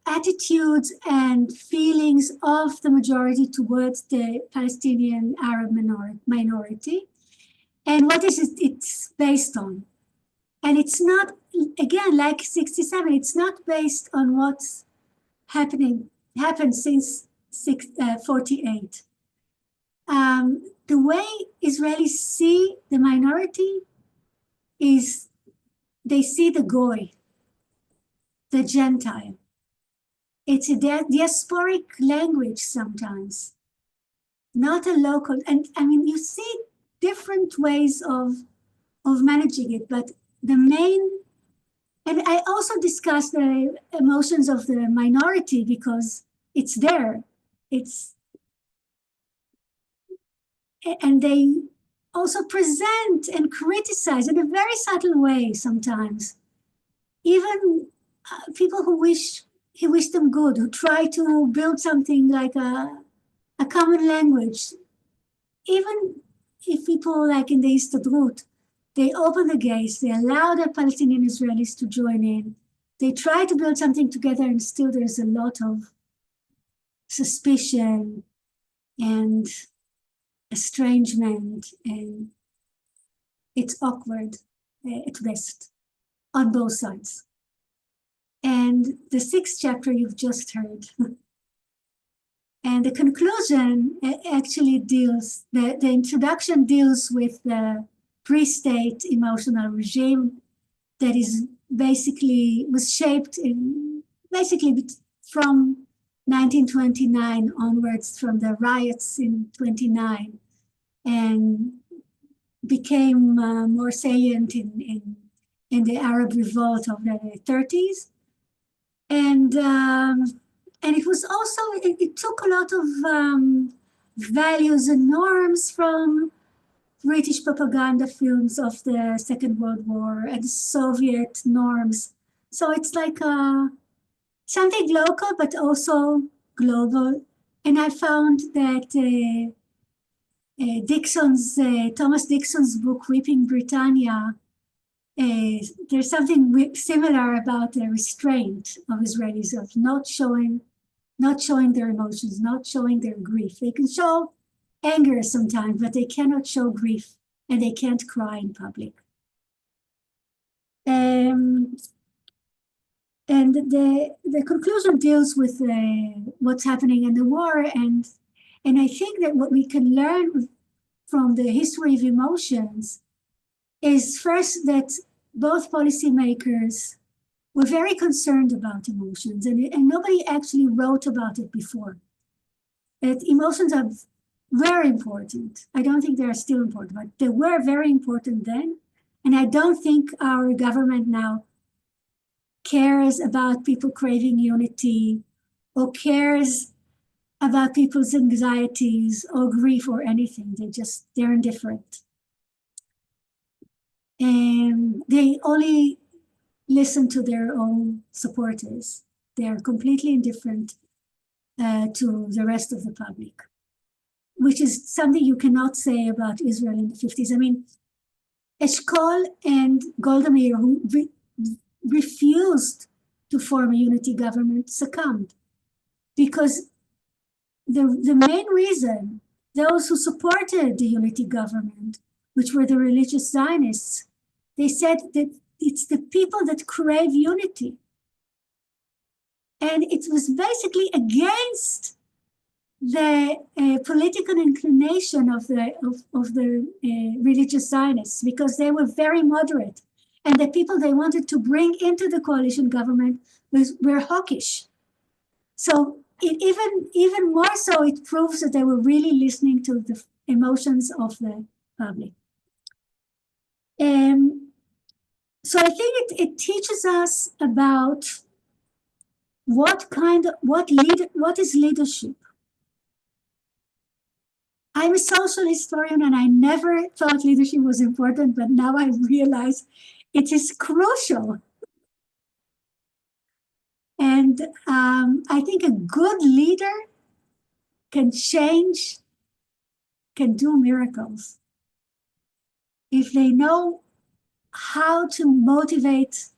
attitudes and feelings of the majority towards the Palestinian Arab minority, and what is it's based on. And it's not, again, like 67, it's not based on what's happened since 48. The way Israelis see the minority is they see the goy, the Gentile. It's a diasporic language sometimes, not a local. And I mean, you see different ways of managing it, but the main, and I also discuss the emotions of the minority because it's there. And they also present and criticize in a very subtle way sometimes. Even people who wish them good, who try to build something like a common language. Even if people like in the Histadrut, they open the gates, they allow the Palestinian Israelis to join in. They try to build something together, and still there's a lot of suspicion and estrangement, and it's awkward at best on both sides. And the sixth chapter you've just heard. And the conclusion actually deals, the introduction deals with the pre-state emotional regime that was shaped from 1929 onwards, from the riots in 29, and became more salient in the Arab revolt of the 30s. And it was also, it took a lot of values and norms from British propaganda films of the Second World War and Soviet norms. So it's like something local, but also global. And I found that Thomas Dixon's book, Weeping Britannia, there's something similar about the restraint of Israelis, of not showing their emotions, not showing their grief. They can show anger sometimes, but they cannot show grief, and they can't cry in public. And the conclusion deals with what's happening in the war, and I think that what we can learn from the history of emotions is first that both policymakers were very concerned about emotions, and nobody actually wrote about it before. That emotions are very important. I don't think they're still important, but they were very important then. And I don't think our government now cares about people craving unity, or cares about people's anxieties or grief or anything. They're indifferent. And they only listen to their own supporters. They are completely indifferent to the rest of the public, which is something you cannot say about Israel in the 50s. I mean, Eshkol and Golda Meir, who refused to form a unity government, succumbed because the main reason those who supported the unity government, which were the religious Zionists, they said that it's the people that crave unity. And it was basically against the political inclination of the religious Zionists, because they were very moderate. And the people they wanted to bring into the coalition government were hawkish. So even more so, it proves that they were really listening to the emotions of the public. So I think it teaches us about what is leadership. I'm a social historian and I never thought leadership was important, but now I realize it is crucial. And I think a good leader can change, can do miracles if they know how to motivate,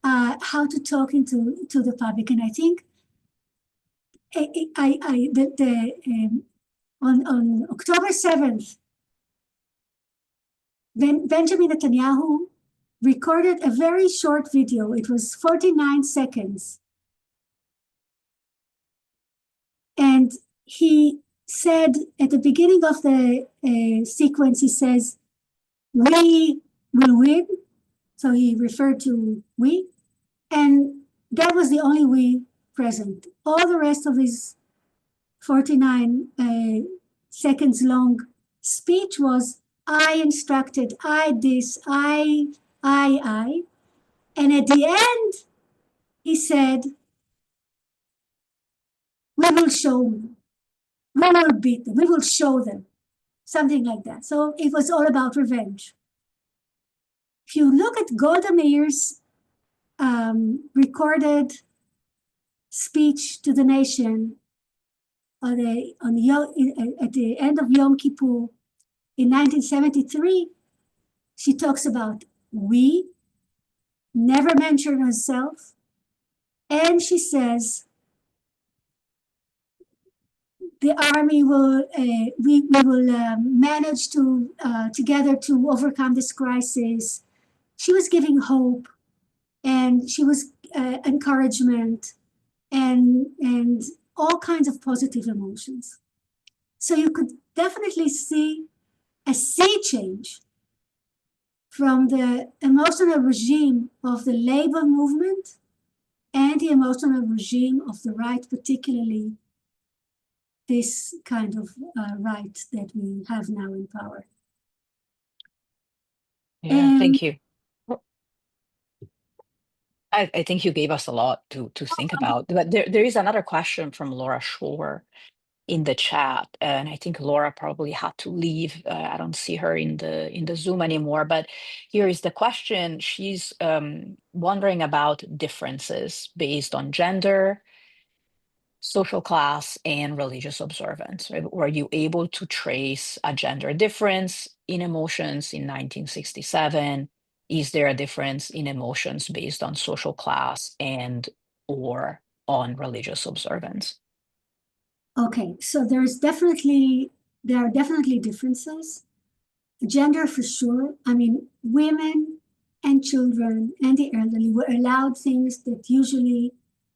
how to talk to the public. And I think on October 7th, Benjamin Netanyahu recorded a very short video. It was 49 seconds. And he said at the beginning of the sequence, he says, "We will win." So he referred to we. And that was the only we present. All the rest of his 49 seconds long speech was, I instructed, I this, I. And at the end, he said, we will show them. We will beat them. We will show them. Something like that. So it was all about revenge. If you look at Golda Meir's recorded speech to the nation at the end of Yom Kippur in 1973, she talks about we, never mention herself, and she says the army will, we will manage to together to overcome this crisis. She was giving hope, and she was encouragement, and all kinds of positive emotions. So you could definitely see a sea change from the emotional regime of the labor movement and the emotional regime of the right, particularly this kind of right that we have now in power. Yeah, thank you. I think you gave us a lot to think about. But there is another question from Laura Shore in the chat, and I think Laura probably had to leave. I don't see her in the Zoom anymore. But here is the question. She's wondering about differences based on gender, social class, and religious observance. Right? Were you able to trace a gender difference in emotions in 1967? Is there a difference in emotions based on social class and or on religious observance? Okay, so there are definitely differences. Gender for sure. I mean, women and children and the elderly were allowed things that usually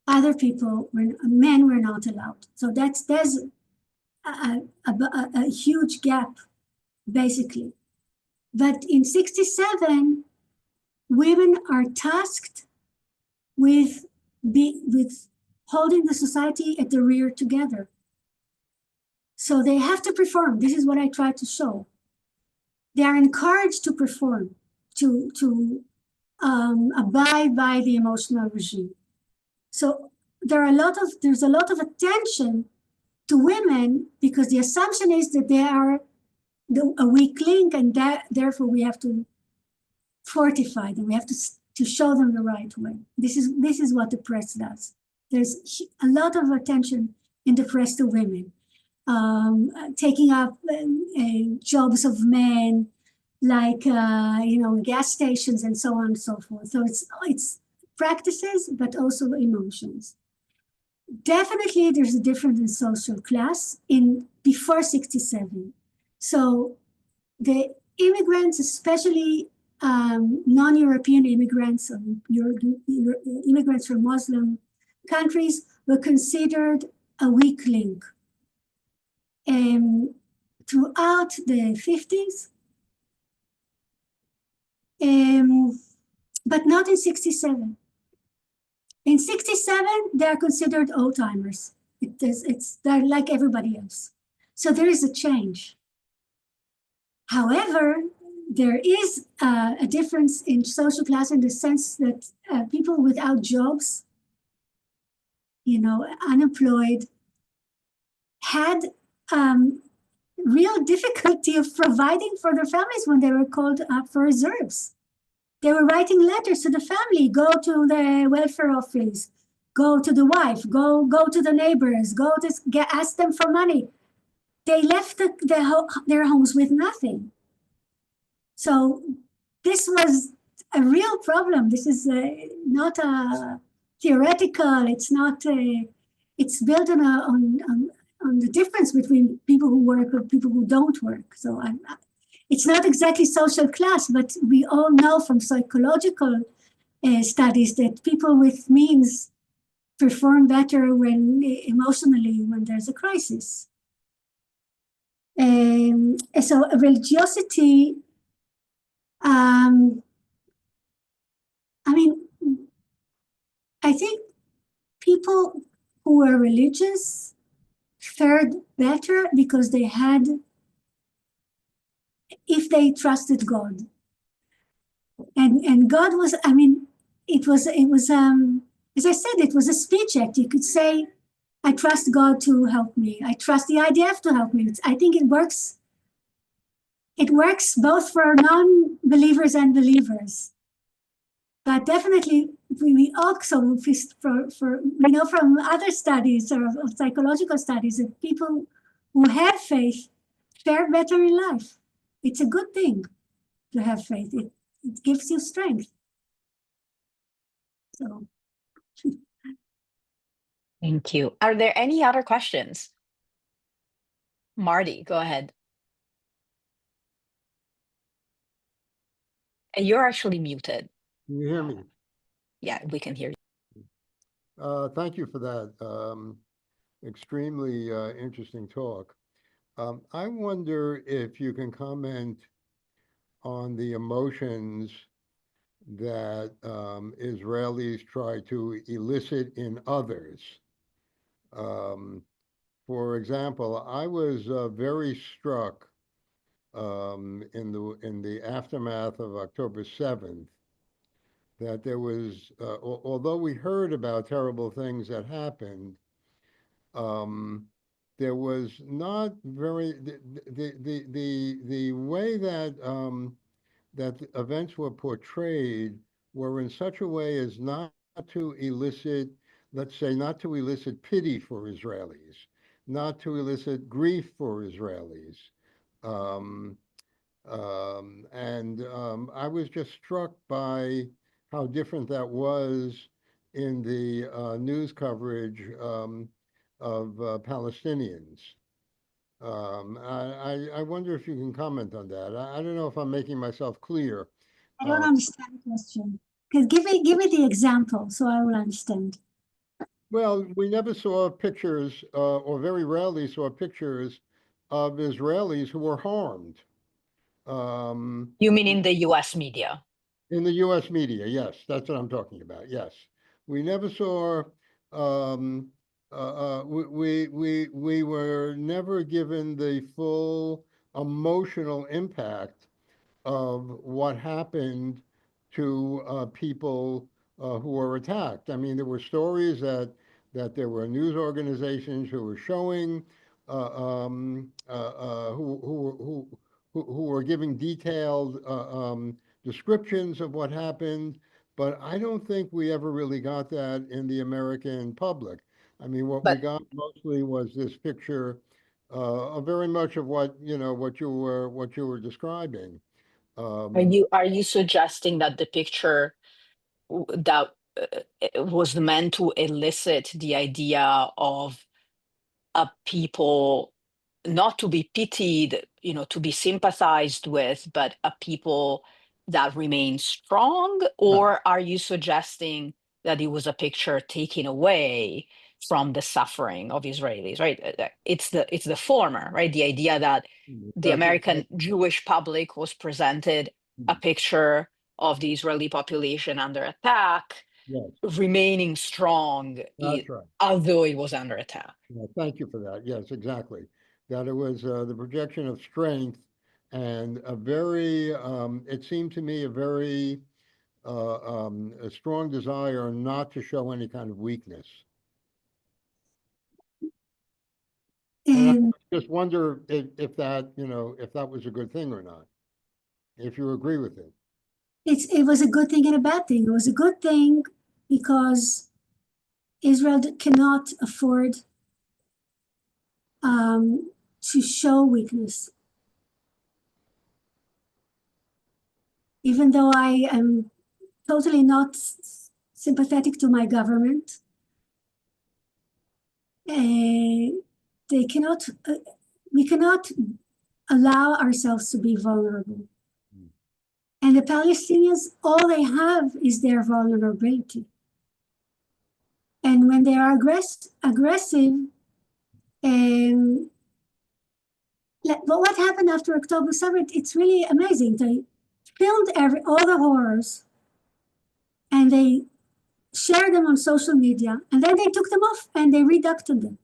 men were not allowed. So there's a huge gap, basically. But in 67, women are tasked with holding the society at the rear together. So they have to perform. This is what I tried to show. They are encouraged to perform, to abide by the emotional regime. So there's a lot of attention to women, because the assumption is that they are a weak link, and that therefore we have to fortify them. We have to show them the right way. This is what the press does. There's a lot of attention in the press to women, taking up jobs of men, like gas stations and so on and so forth. So it's practices, but also emotions. Definitely, there's a difference in social class in before 67. So the immigrants, especially non-European immigrants or immigrants from Muslim countries, were considered a weak link. Throughout the 50s, but not in 67. In 67, they're considered old-timers. They're like everybody else. So there is a change. However, there is a difference in social class in the sense that people without jobs, unemployed, had real difficulty of providing for their families when they were called up for reserves. They were writing letters to the family, go to the welfare office, go to the wife, go to the neighbors, ask them for money. They left their homes with nothing. So this was a real problem. This is not a theoretical. It's not. It's built on the difference between people who work and people who don't work. So it's not exactly social class, but we all know from psychological studies that people with means perform better emotionally when there's a crisis. So religiosity. I think people who were religious fared better because if they trusted God. And God was, it was as I said, it was a speech act. You could say, I trust God to help me. I trust the IDF to help me. I think it works. It works both for non-believers and believers. But definitely, we also, we know from other studies or psychological studies that people who have faith fare better in life. It's a good thing to have faith. It gives you strength. So. Thank you. Are there any other questions? Marty, go ahead. And you're actually muted. Can you hear me? Yeah, we can hear you. Thank you for that extremely interesting talk. I wonder if you can comment on the emotions that Israelis try to elicit in others. For example, I was very struck in the aftermath of October 7th that there was, although we heard about terrible things that happened, there was not very the way that that the events were portrayed were in such a way as not to elicit, let's say, not to elicit pity for Israelis, not to elicit grief for Israelis. I was just struck by how different that was in the news coverage of Palestinians. I wonder if you can comment on that. I don't know if I'm making myself clear. I don't understand the question. Give me the example so I will understand. Well, we never saw pictures, or very rarely saw pictures of Israelis who were harmed. You mean in the US media? In the U.S. media, yes, that's what I'm talking about. Yes, we never saw. We were never given the full emotional impact of what happened to people who were attacked. I mean, there were stories that that there were news organizations who were showing, who were giving detailed descriptions of what happened, but I don't think we ever really got that in the American public. I mean, what we But got mostly was this picture, very much of what what you were describing. are you suggesting that the picture that was meant to elicit the idea of a people not to be pitied, to be sympathized with, but a people that remain strong? Yeah. Or are you suggesting that it was a picture taken away from the suffering of Israelis, right? It's the former, right? The idea that the American Jewish public was presented a picture of the Israeli population under attack, Yes, remaining strong, that's right. although it was under attack. Yeah, thank you for that. Yes, exactly. That it was the projection of strength and a very, it seemed to me a very a strong desire not to show any kind of weakness. And And I just wonder if that, if that was a good thing or not, if you agree with it. it was a good thing and a bad thing. It was a good thing because Israel cannot afford to show weakness. Even though I am totally not sympathetic to my government, they cannot, we cannot allow ourselves to be vulnerable. And the Palestinians, all they have is their vulnerability. And when they are aggressive, but what happened after October 7th, it's really amazing. They filmed all the horrors and they shared them on social media, and then they took them off and they reducted them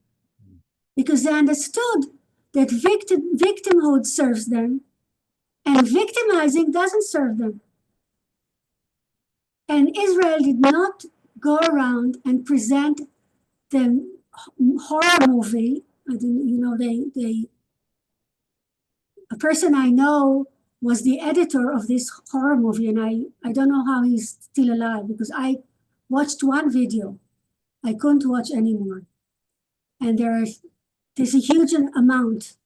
because they understood that victimhood serves them and victimizing doesn't serve them. And Israel did not go around and present the horror movie. A person I know was the editor of this horror movie, and I don't know how he's still alive because I watched one video. I couldn't watch anymore. And there's a huge amount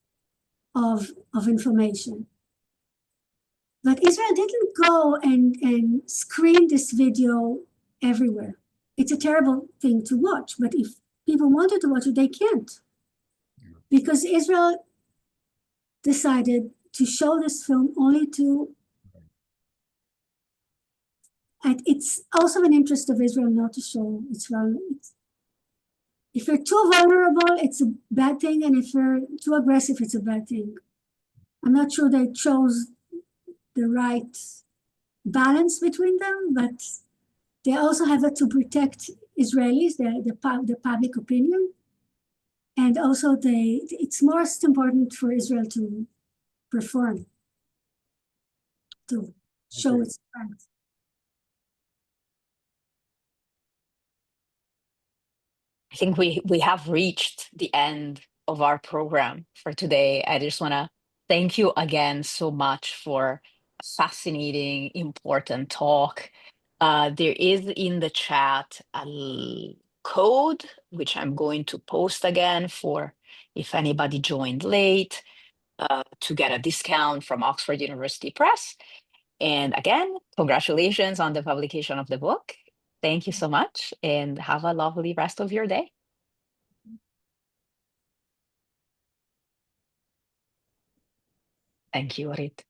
of information. But Israel didn't go and screen this video everywhere. It's a terrible thing to watch, but if people wanted to watch it, they can't. Because Israel decided to show this film only to, and it's also an interest of Israel not to show Israel. If you're too vulnerable, it's a bad thing, and if you're too aggressive, it's a bad thing. I'm not sure they chose the right balance between them, but they also have to protect Israelis, the public opinion, and also it's most important for Israel to perform, to show its strength. I think we have reached the end of our program for today. I just want to thank you again so much for a fascinating, important talk. There is in the chat a code, which I'm going to post again for if anybody joined late, to get a discount from Oxford University Press. And again, congratulations on the publication of the book. Thank you so much, and have a lovely rest of your day. Thank you, Orit.